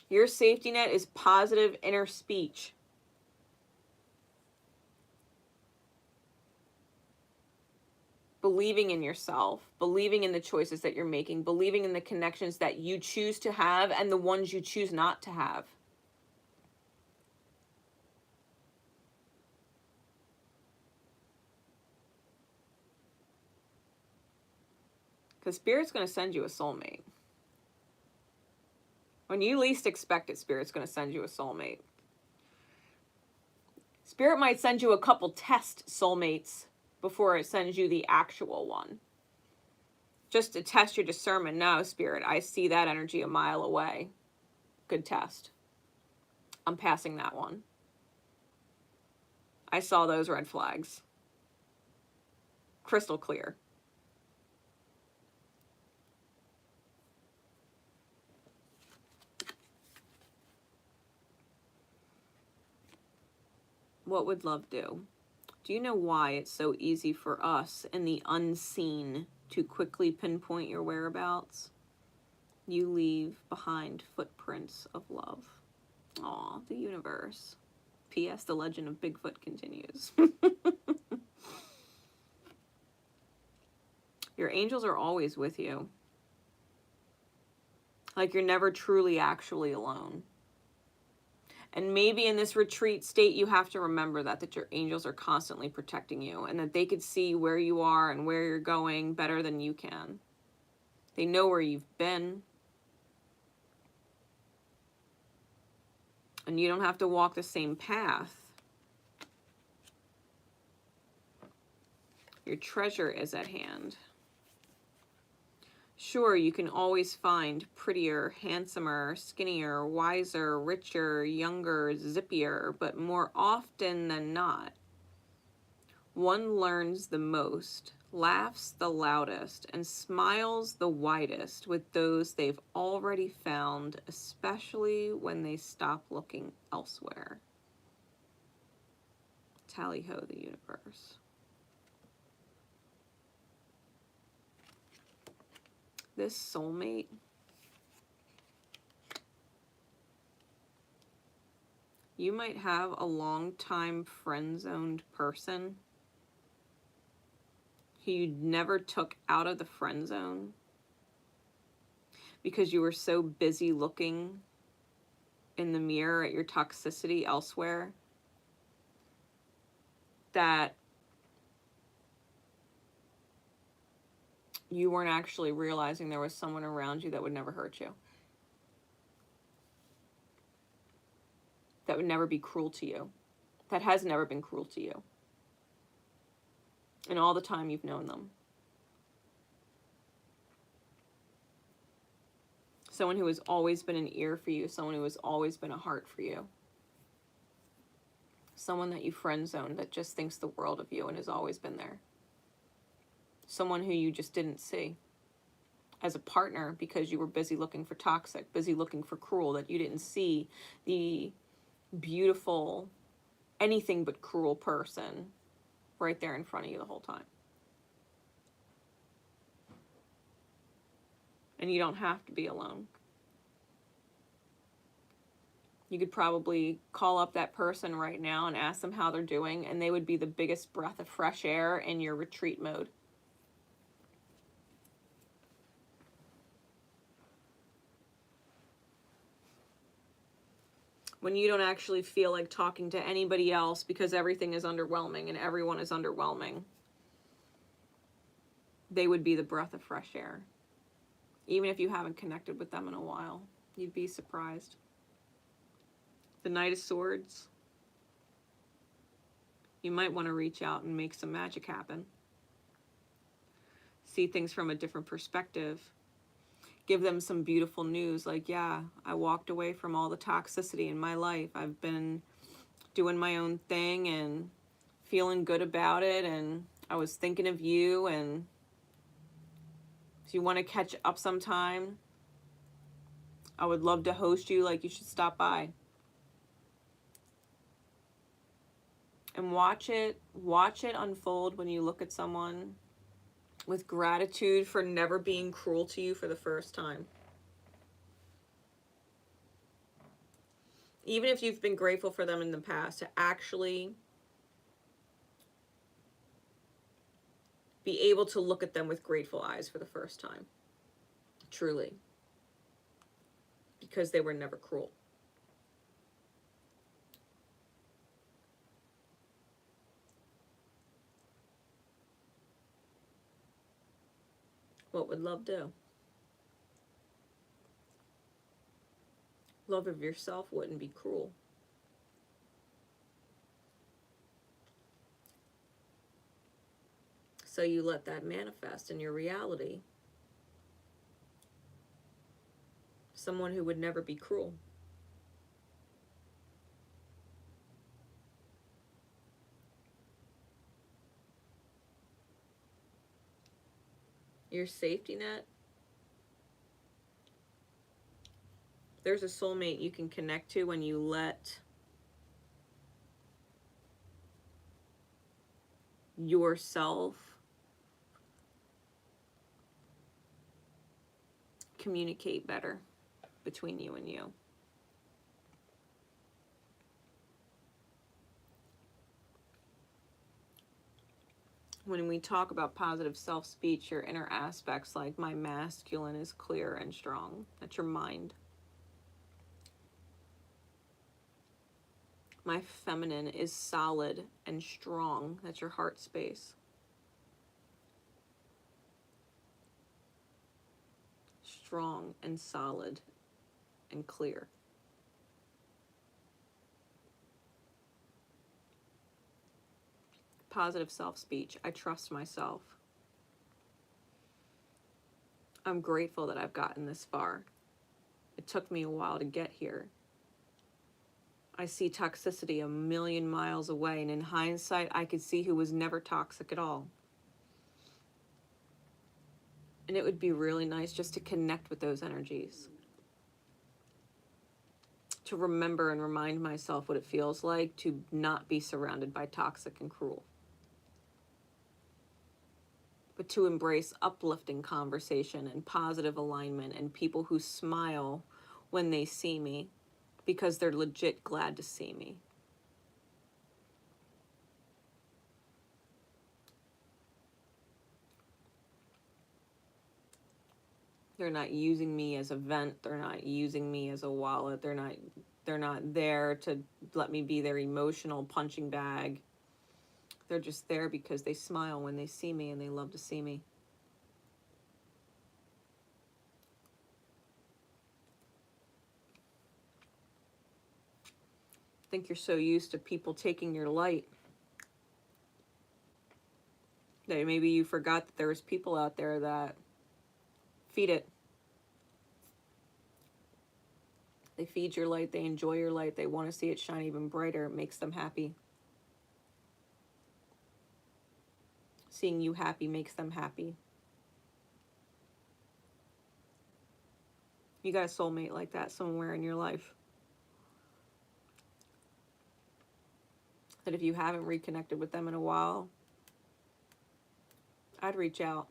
Your safety net is positive inner speech. Believing in yourself, believing in the choices that you're making, believing in the connections that you choose to have and the ones you choose not to have. Because Spirit's going to send you a soulmate. When you least expect it, Spirit's going to send you a soulmate. Spirit might send you a couple test soulmates before it sends you the actual one. Just to test your discernment. No, Spirit, I see that energy a mile away. Good test. I'm passing that one. I saw those red flags. Crystal clear. What would love do? Do you know why it's so easy for us in the unseen to quickly pinpoint your whereabouts? You leave behind footprints of love. Aw, the universe. P.S. The legend of Bigfoot continues. Your angels are always with you. Like you're never truly actually alone. And maybe in this retreat state, you have to remember that your angels are constantly protecting you and that they could see where you are and where you're going better than you can. They know where you've been. And you don't have to walk the same path. Your treasure is at hand. Sure, you can always find prettier, handsomer, skinnier, wiser, richer, younger, zippier, but more often than not, one learns the most, laughs the loudest, and smiles the widest with those they've already found, especially when they stop looking elsewhere. Tally-ho, the universe. This soulmate, you might have a long-time friend-zoned person who you never took out of the friend zone because you were so busy looking in the mirror at your toxicity elsewhere that you weren't actually realizing there was someone around you that would never hurt you, that would never be cruel to you, that has never been cruel to you in all the time you've known them. Someone who has always been an ear for you, someone who has always been a heart for you. Someone that you friend zoned that just thinks the world of you and has always been there. Someone who you just didn't see as a partner because you were busy looking for toxic, busy looking for cruel, that you didn't see the beautiful, anything but cruel person right there in front of you the whole time. And you don't have to be alone. You could probably call up that person right now and ask them how they're doing, and they would be the biggest breath of fresh air in your retreat mode. When you don't actually feel like talking to anybody else because everything is underwhelming and everyone is underwhelming, they would be the breath of fresh air. Even if you haven't connected with them in a while, you'd be surprised. The Knight of Swords. You might want to reach out and make some magic happen. See things from a different perspective. Give them some beautiful news like, yeah, I walked away from all the toxicity in my life. I've been doing my own thing and feeling good about it, and I was thinking of you, and if you want to catch up sometime, I would love to host you, like you should stop by. And watch it unfold when you look at someone with gratitude for never being cruel to you for the first time. Even if you've been grateful for them in the past, to actually be able to look at them with grateful eyes for the first time. Truly. Because they were never cruel. What would love do? Love of yourself wouldn't be cruel. So you let that manifest in your reality. Someone who would never be cruel. Your safety net. There's a soulmate you can connect to when you let yourself communicate better between you and you. when we talk about positive self-speech, your inner aspects, like my masculine is clear and strong. That's your mind. My feminine is solid and strong. That's your heart space. Strong and solid and clear. Positive self-speech. I trust myself. I'm grateful that I've gotten this far. It took me a while to get here. I see toxicity a million miles away, and in hindsight, I could see who was never toxic at all. And it would be really nice just to connect with those energies. To remember and remind myself what it feels like to not be surrounded by toxic and cruel. But to embrace uplifting conversation and positive alignment and people who smile when they see me because they're legit glad to see me. They're not using me as a vent. They're not using me as a wallet. They're not there to let me be their emotional punching bag. They're just there because they smile when they see me and they love to see me. I think you're so used to people taking your light that maybe you forgot that there's people out there that feed it. They feed your light, they enjoy your light, they want to see it shine even brighter. It makes them happy. Seeing you happy makes them happy. You got a soulmate like that somewhere in your life. That if you haven't reconnected with them in a while, I'd reach out.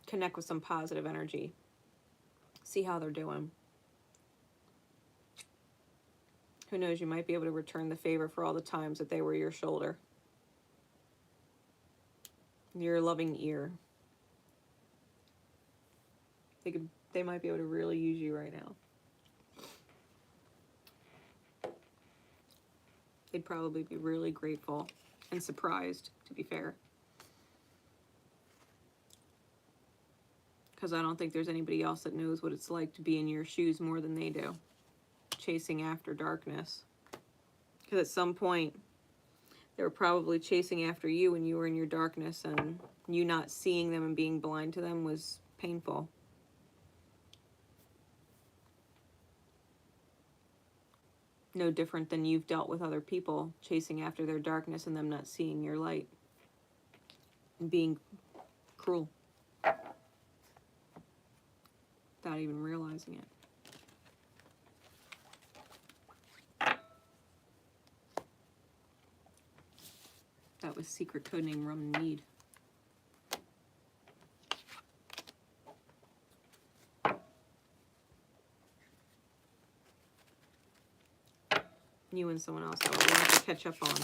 Connect with some positive energy. See how they're doing. Who knows, you might be able to return the favor for all the times that they were your shoulder. Your loving ear. They might be able to really use you right now. They'd probably be really grateful and surprised, to be fair. Because I don't think there's anybody else that knows what it's like to be in your shoes more than they do. Chasing after darkness. Because at some point, they were probably chasing after you when you were in your darkness, and you not seeing them and being blind to them was painful. No different than you've dealt with other people chasing after their darkness and them not seeing your light. And being cruel. Without even realizing it. That was secret codename Rum and Mead. You and someone else that would want to catch up on.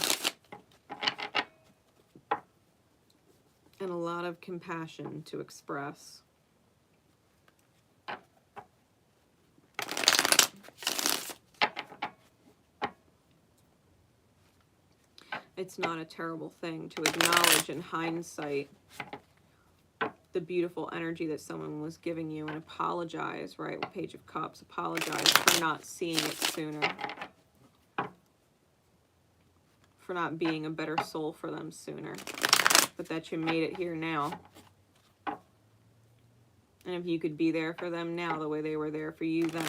And a lot of compassion to express. It's not a terrible thing to acknowledge in hindsight the beautiful energy that someone was giving you and apologize, right? With Page of Cups, apologize for not seeing it sooner. For not being a better soul for them sooner. But that you made it here now. And if you could be there for them now the way they were there for you then,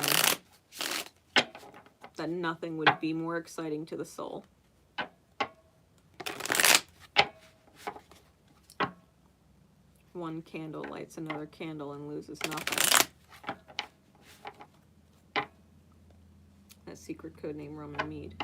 that nothing would be more exciting to the soul. One candle lights another candle and loses nothing. That secret codename Rum and Mead.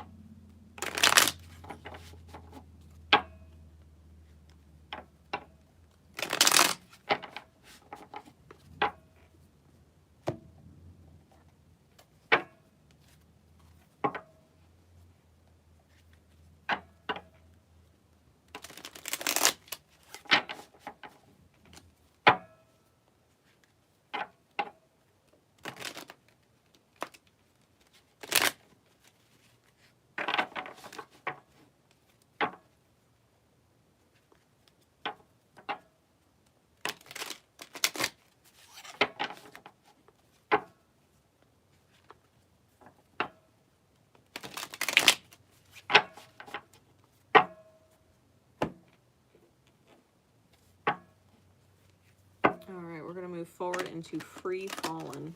move forward into Free Fallen.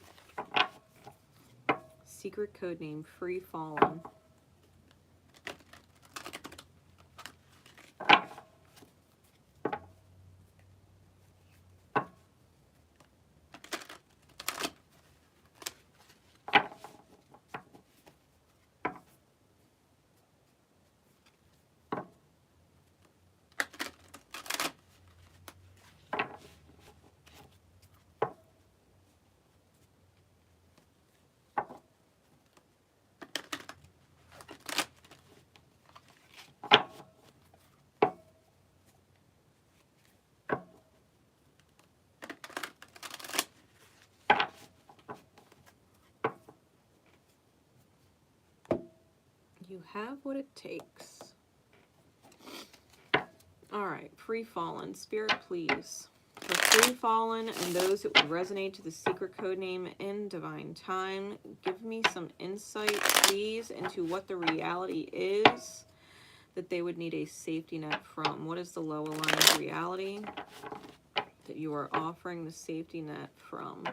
Secret code name, Free Fallen. You have what it takes. All right, Free Fallen. Spirit, please. For Free Fallen and those that would resonate to the secret code name in divine time, give me some insight, please, into what the reality is that they would need a safety net from. What is the low aligned reality that you are offering the safety net from?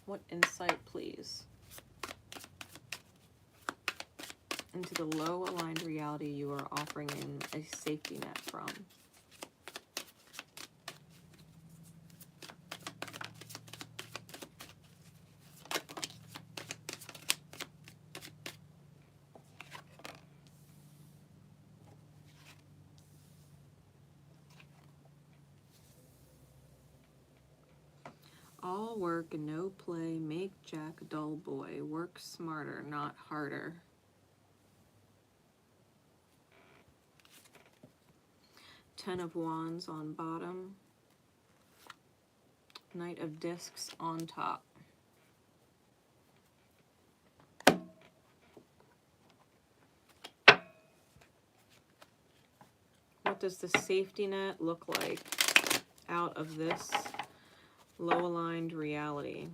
What insight, please, into the low aligned reality you are offering in a safety net from? All work and no play make Jack a dull boy. Work smarter, not harder. Ten of Wands on bottom. Knight of Discs on top. What does the safety net look like out of this low aligned reality?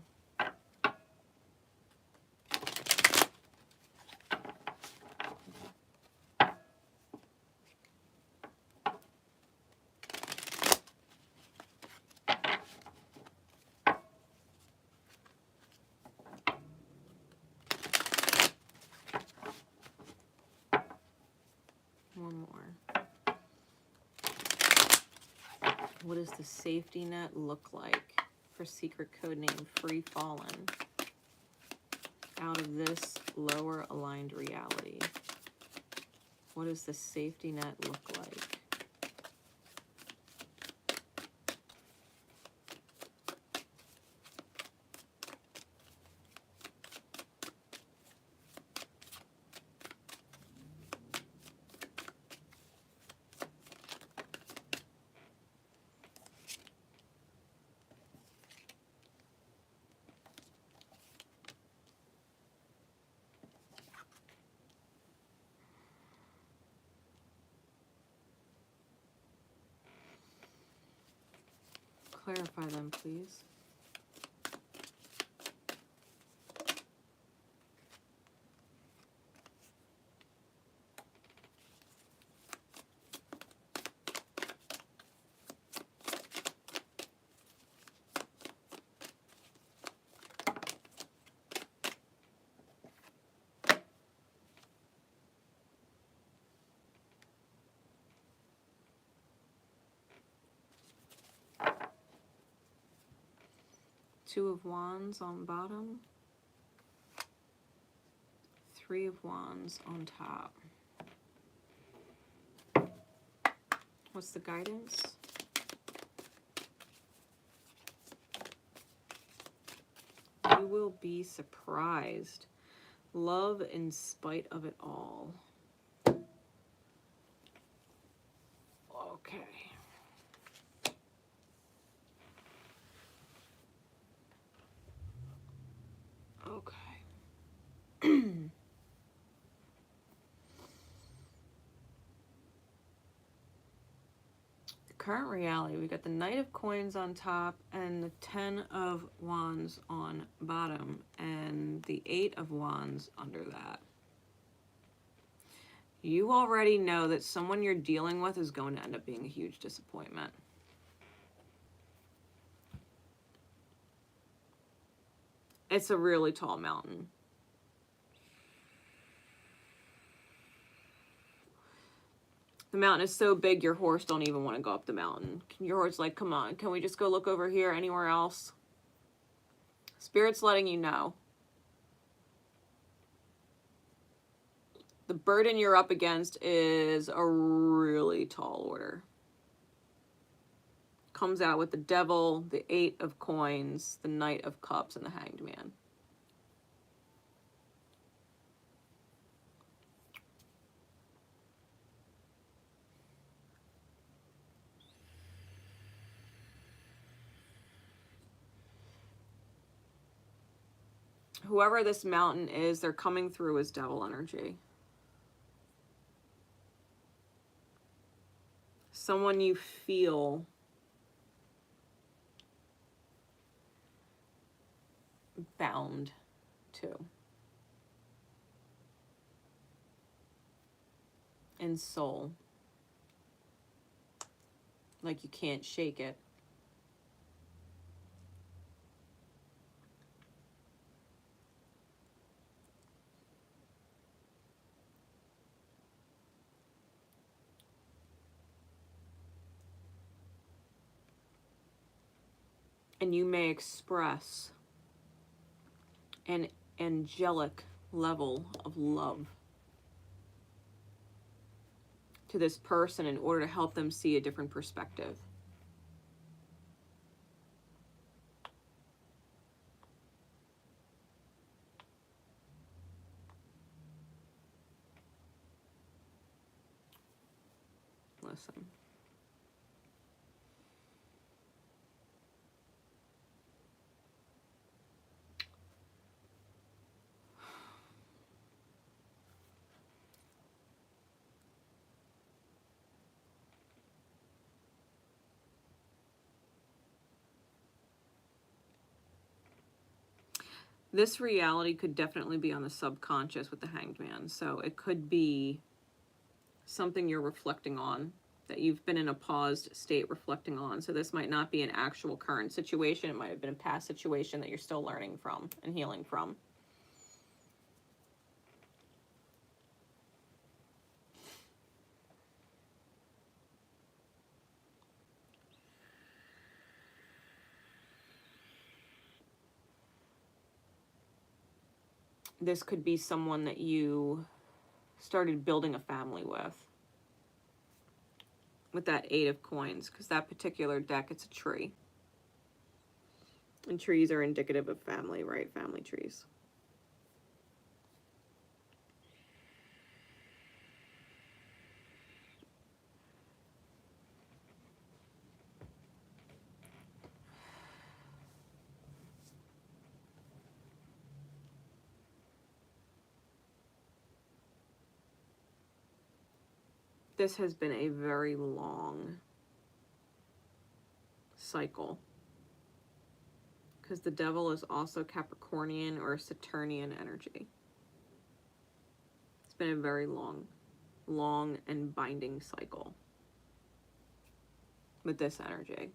One more. What does the safety net look like for secret code name Free Fallen out of this lower aligned reality? What does the safety net look like? Clarify them, please. Two of Wands on bottom, Three of Wands on top. What's the guidance? You will be surprised. Love in spite of it all. Okay. Okay. current reality, we got the Knight of Coins on top and the 10 of Wands on bottom and the 8 of Wands under that. You already know that someone you're dealing with is going to end up being a huge disappointment. It's a really tall mountain. The mountain is so big, your horse don't even want to go up the mountain. Your horse is like, come on, can we just go look over here, anywhere else? Spirit's letting you know. The burden you're up against is a really tall order. Comes out with the Devil, the 8 of Coins, the Knight of Cups, and the Hanged Man. Whoever this mountain is, they're coming through as devil energy. Someone you feel bound to. In soul. Like you can't shake it. And you may express an angelic level of love to this person in order to help them see a different perspective. Listen. This reality could definitely be on the subconscious with the Hanged Man. So it could be something you're reflecting on, that you've been in a paused state reflecting on. So this might not be an actual current situation. It might have been a past situation that you're still learning from and healing from. This could be someone that you started building a family with that 8 of Coins, because that particular deck, it's a tree. And trees are indicative of family, right? Family trees. This has been a very long cycle, because the Devil is also Capricornian or Saturnian energy. It's been a very long and binding cycle with this energy.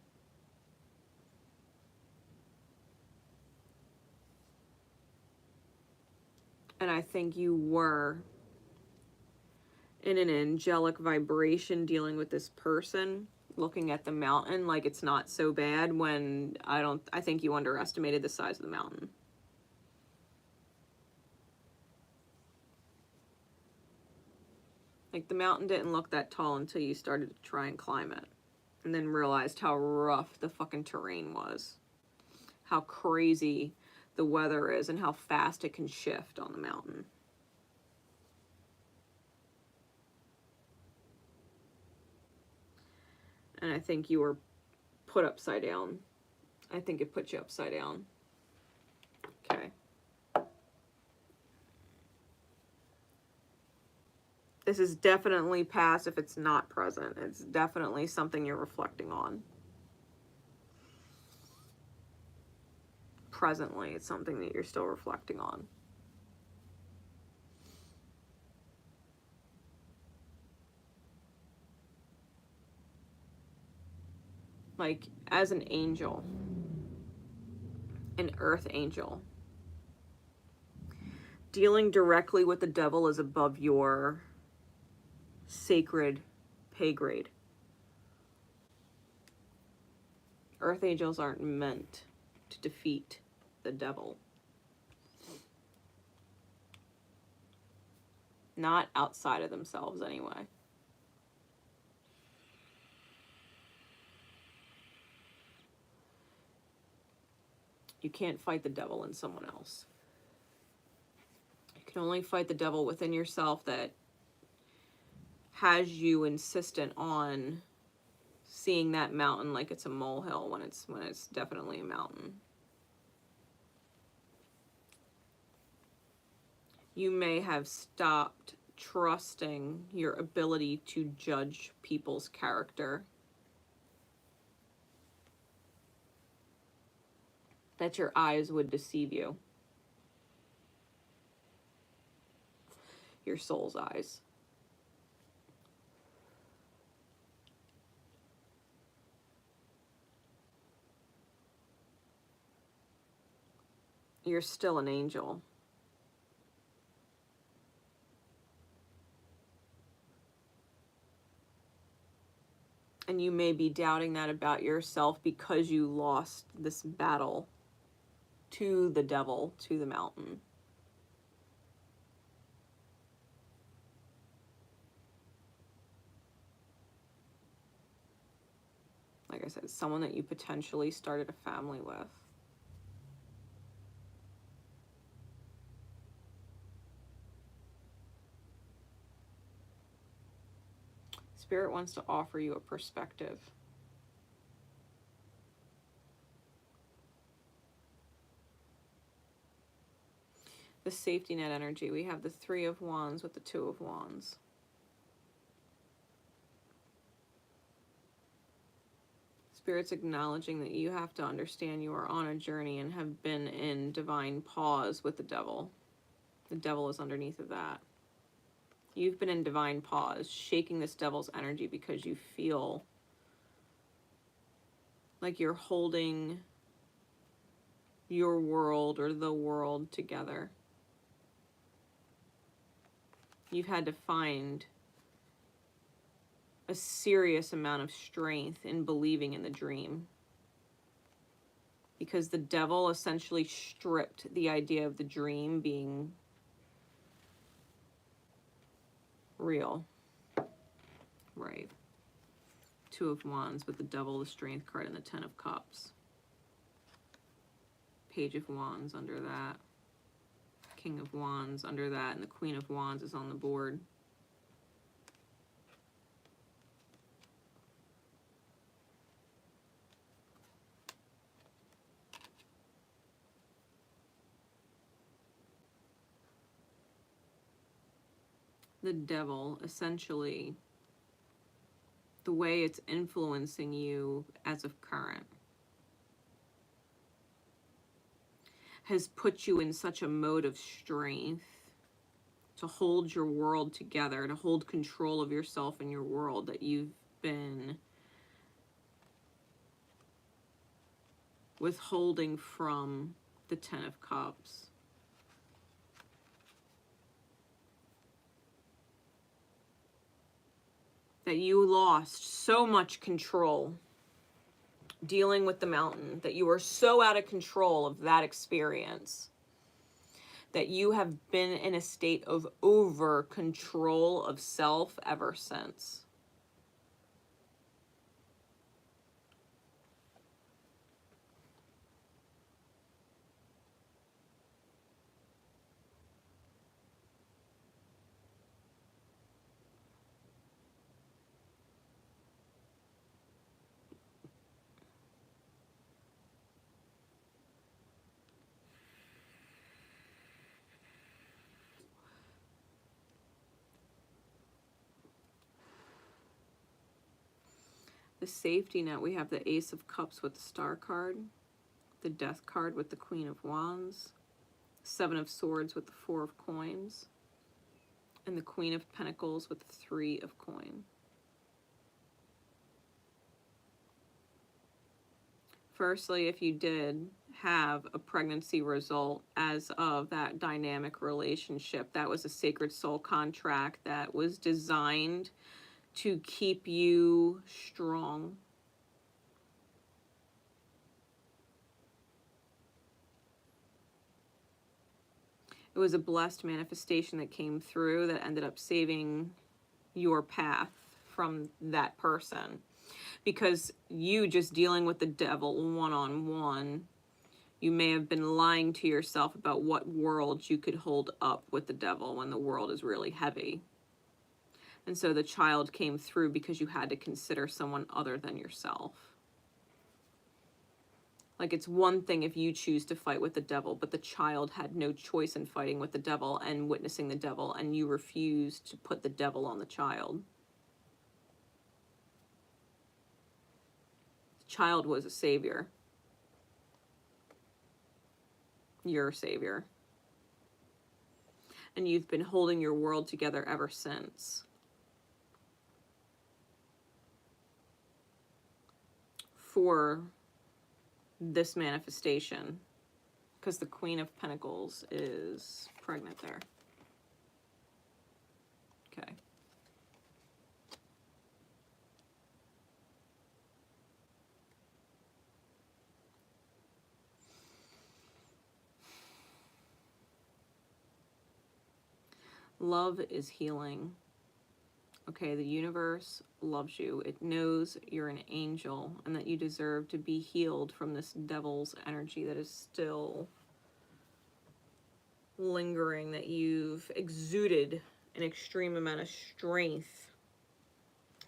And I think you were in an angelic vibration dealing with this person, looking at the mountain like it's not so bad, when I think you underestimated the size of the mountain. Like the mountain didn't look that tall until you started to try and climb it, and then realized how rough the fucking terrain was, how crazy the weather is, and how fast it can shift on the mountain. And I think you were put upside down. I think it put you upside down. Okay. This is definitely past if it's not present. It's definitely something you're reflecting on. Presently, it's something that you're still reflecting on. Like, as an angel, an earth angel, dealing directly with the devil is above your sacred pay grade. Earth angels aren't meant to defeat the devil. Not outside of themselves, anyway. You can't fight the devil in someone else. You can only fight the devil within yourself that has you insistent on seeing that mountain like it's a molehill when it's definitely a mountain. You may have stopped trusting your ability to judge people's character. That your eyes would deceive you. Your soul's eyes. You're still an angel. And you may be doubting that about yourself because you lost this battle to the devil, to the mountain. Like I said, someone that you potentially started a family with. Spirit wants to offer you a perspective. The safety net energy, we have the Three of Wands with the Two of Wands. Spirit's acknowledging that you have to understand you are on a journey and have been in divine pause with the devil. The devil is underneath of that. You've been in divine pause, shaking this devil's energy because you feel like you're holding your world or the world together. You've had to find a serious amount of strength in believing in the dream. Because the devil essentially stripped the idea of the dream being real. Right. Two of Wands with the Devil, the Strength card, and the Ten of Cups. Page of Wands under that. King of Wands under that, and the Queen of Wands is on the board. The devil, essentially, the way it's influencing you as of current, has put you in such a mode of strength to hold your world together, to hold control of yourself and your world, that you've been withholding from the Ten of Cups. That you lost so much control dealing with the mountain, that you were so out of control of that experience, that you have been in a state of over control of self ever since. The safety net, we have the Ace of Cups with the Star card, the Death card with the Queen of Wands, Seven of Swords with the Four of Coins, and the Queen of Pentacles with the Three of Coins. Firstly, if you did have a pregnancy result as of that dynamic relationship, that was a sacred soul contract that was designed to keep you strong. It was a blessed manifestation that came through that ended up saving your path from that person. Because you just dealing with the devil one-on-one, you may have been lying to yourself about what world you could hold up with the devil when the world is really heavy. And so the child came through because you had to consider someone other than yourself. Like, it's one thing if you choose to fight with the devil, but the child had no choice in fighting with the devil and witnessing the devil, and you refused to put the devil on the child. The child was a savior. Your savior. And you've been holding your world together ever since. For this manifestation, because the Queen of Pentacles is pregnant there. Okay. Love is healing. Okay, the universe loves you. It knows you're an angel and that you deserve to be healed from this devil's energy that is still lingering, that you've exuded an extreme amount of strength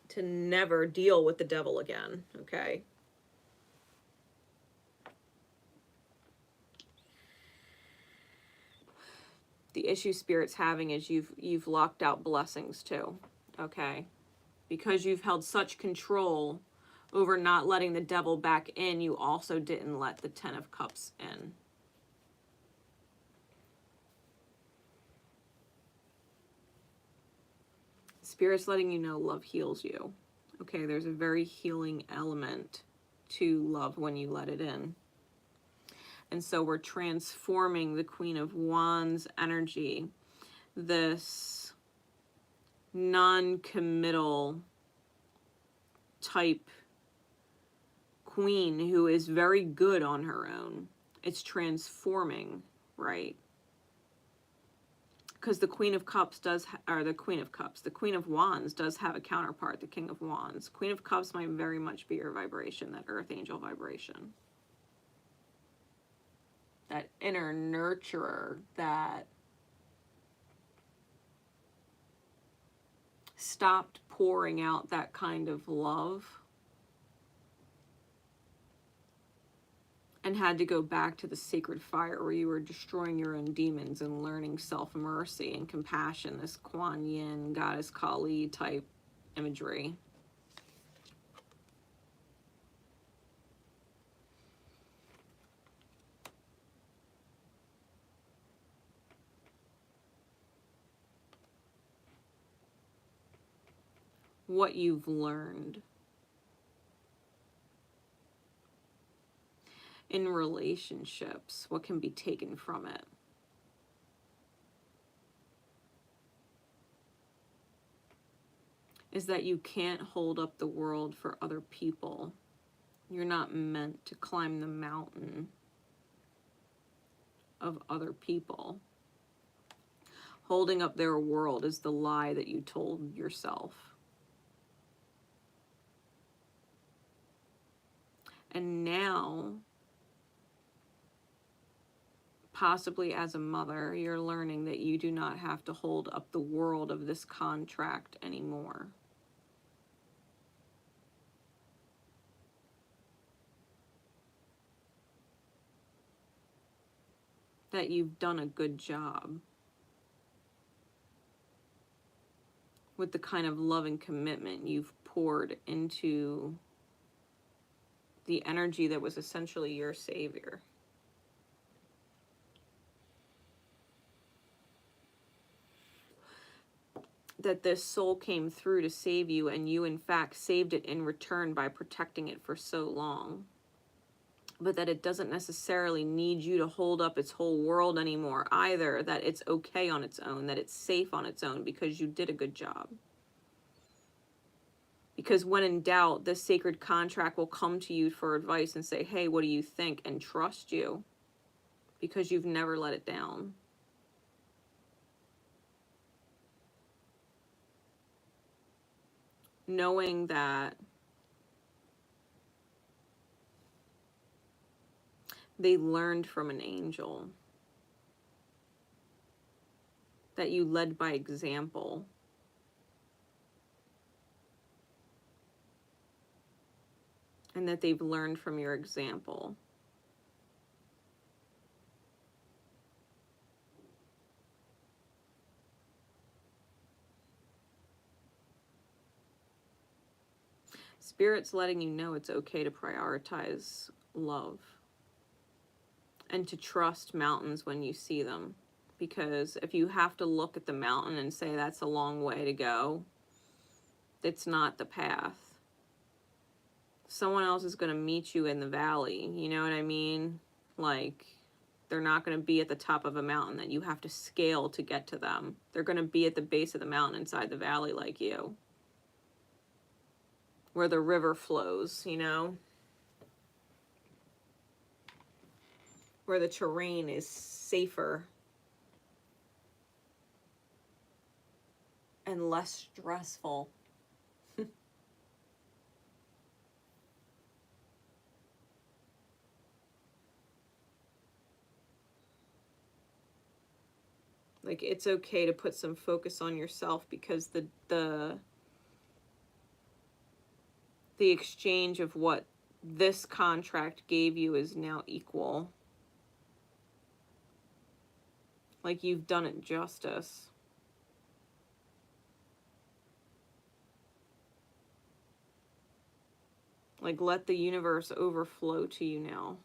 to never deal with the devil again, okay? The issue Spirit's having is you've locked out blessings too. Okay, because you've held such control over not letting the devil back in, you also didn't let the Ten of Cups in. Spirit's letting you know love heals you. Okay, there's a very healing element to love when you let it in. And so we're transforming the Queen of Wands energy, this non-committal type queen who is very good on her own. It's transforming, right? Because the Queen of Cups does, or the Queen of Cups, the Queen of Wands does have a counterpart, the King of Wands. Queen of Cups might very much be your vibration, that earth angel vibration. That inner nurturer, that stopped pouring out that kind of love and had to go back to the sacred fire where you were destroying your own demons and learning self-mercy and compassion, this Kuan Yin, Goddess Kali type imagery. What you've learned in relationships, what can be taken from it. Is that you can't hold up the world for other people. You're not meant to climb the mountain of other people. Holding up their world is the lie that you told yourself. And now, possibly as a mother, you're learning that you do not have to hold up the world of this contract anymore. That you've done a good job with the kind of love and commitment you've poured into the energy that was essentially your savior. That this soul came through to save you, and you in fact saved it in return by protecting it for so long. But that it doesn't necessarily need you to hold up its whole world anymore either, that it's okay on its own, that it's safe on its own because you did a good job. Because when in doubt, this sacred contract will come to you for advice and say, hey, what do you think? And trust you because you've never let it down. Knowing that they learned from an angel, that you led by example, and that they've learned from your example. Spirit's letting you know it's okay to prioritize love and to trust mountains when you see them. Because if you have to look at the mountain and say that's a long way to go, it's not the path. Someone else is going to meet you in the valley, you know what I mean? Like, they're not going to be at the top of a mountain that you have to scale to get to them. They're going to be at the base of the mountain inside the valley like you, where the river flows, you know? Where the terrain is safer and less stressful. Like, it's okay to put some focus on yourself because the exchange of what this contract gave you is now equal. Like, you've done it justice. Like, let the universe overflow to you now.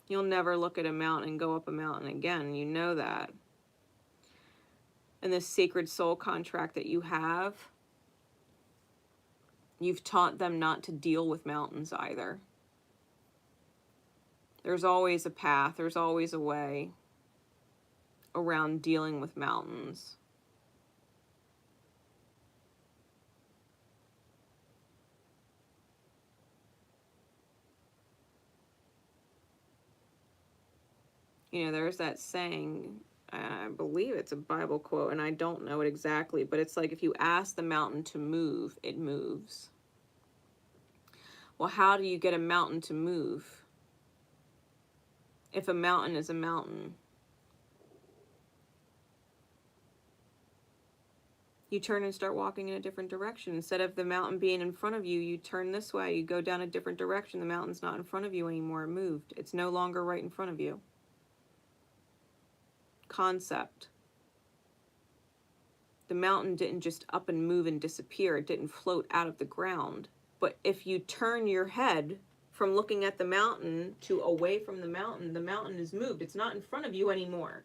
You'll never look at a mountain and go up a mountain again. You know that. And this sacred soul contract that you have, you've taught them not to deal with mountains either. There's always a path. There's always a way around dealing with mountains. You know, there's that saying, I believe it's a Bible quote, and I don't know it exactly, but it's like, if you ask the mountain to move, it moves. Well, how do you get a mountain to move if a mountain is a mountain? You turn and start walking in a different direction. Instead of the mountain being in front of you, you turn this way, you go down a different direction. The mountain's not in front of you anymore, it moved. It's no longer right in front of you. Concept. The mountain didn't just up and move and disappear. It didn't float out of the ground. But if you turn your head from looking at the mountain to away from the mountain is moved. It's not in front of you anymore.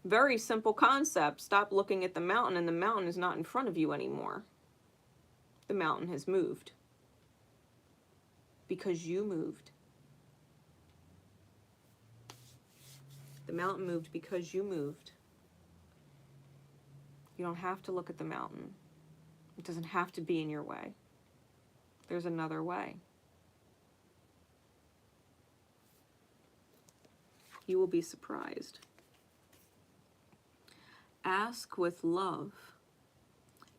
Very simple concept. Stop looking at the mountain and the mountain is not in front of you anymore. The mountain has moved. Because you moved. The mountain moved because you moved. You don't have to look at the mountain. It doesn't have to be in your way. There's another way. You will be surprised. Ask with love,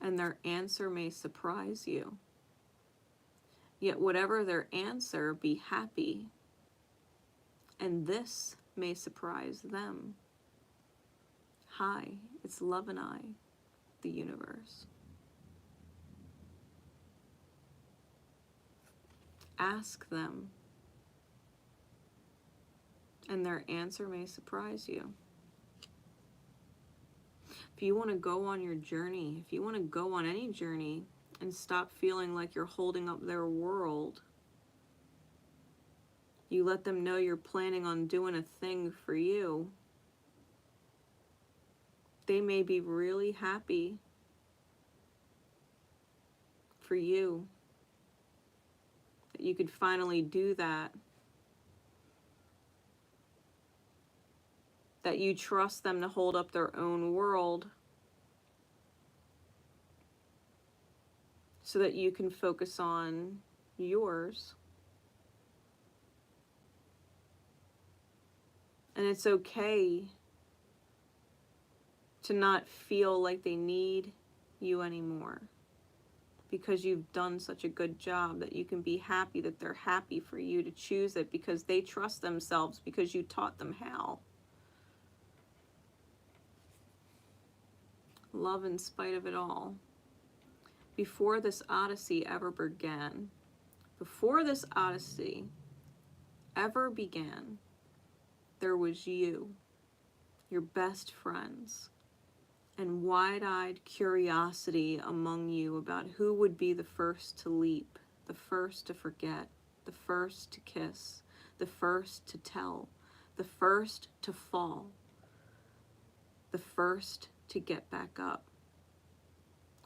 and their answer may surprise you. Yet whatever their answer, be happy, and this may surprise them. Hi, it's Love and I, the universe. Ask them, and their answer may surprise you. If you want to go on your journey, if you want to go on any journey and stop feeling like you're holding up their world, you let them know you're planning on doing a thing for you. They may be really happy for you that you could finally do that. That you trust them to hold up their own world so that you can focus on yours. And it's okay to not feel like they need you anymore, because you've done such a good job that you can be happy that they're happy for you to choose it, because they trust themselves because you taught them how. Love in spite of it all. Before this odyssey ever began, there was you, your best friends, and wide-eyed curiosity among you about who would be the first to leap, the first to forget, the first to kiss, the first to tell, the first to fall, the first to get back up,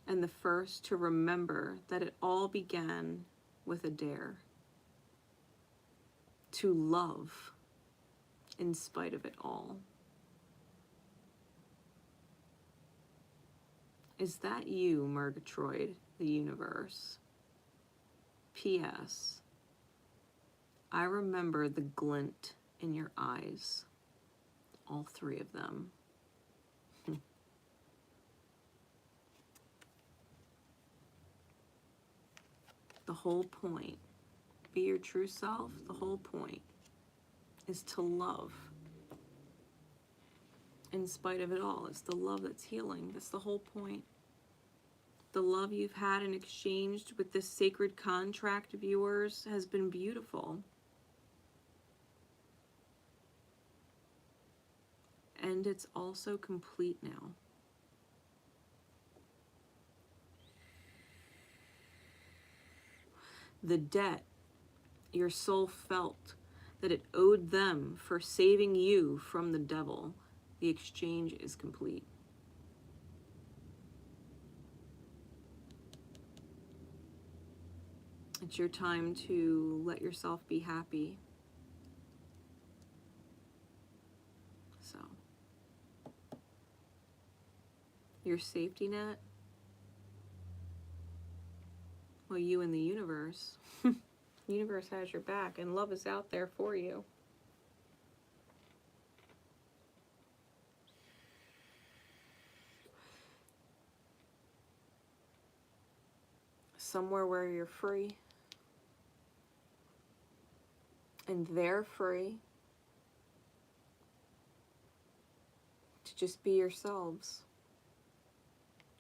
and the first to remember that it all began with a dare. To love in spite of it all. Is that you, Murgatroyd, the universe? P.S. I remember the glint in your eyes. All three of them. The whole point, be your true self, the whole point is to love. In spite of it all, it's the love that's healing. That's the whole point. The love you've had and exchanged with this sacred contract of yours has been beautiful. And it's also complete now. The debt your soul felt that it owed them for saving you from the devil, the exchange is complete. It's your time to let yourself be happy. So, your safety net, well, you and the universe. The universe has your back, and love is out there for you. Somewhere where you're free, and they're free to just be yourselves.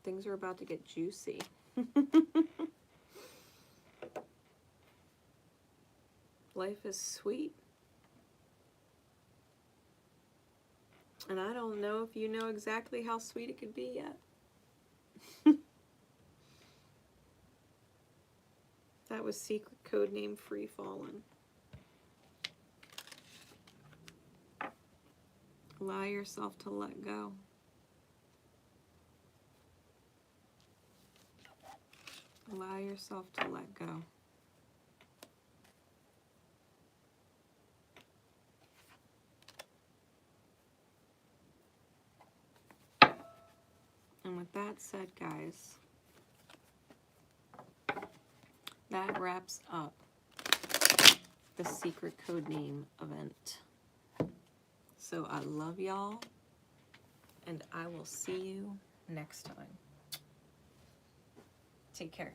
Things are about to get juicy. Life is sweet. And I don't know if you know exactly how sweet it could be yet. That was secret code name Free Fallen. Allow yourself to let go. Allow yourself to let go. And with that said, guys, that wraps up the secret code name event. So I love y'all, and I will see you next time. Take care.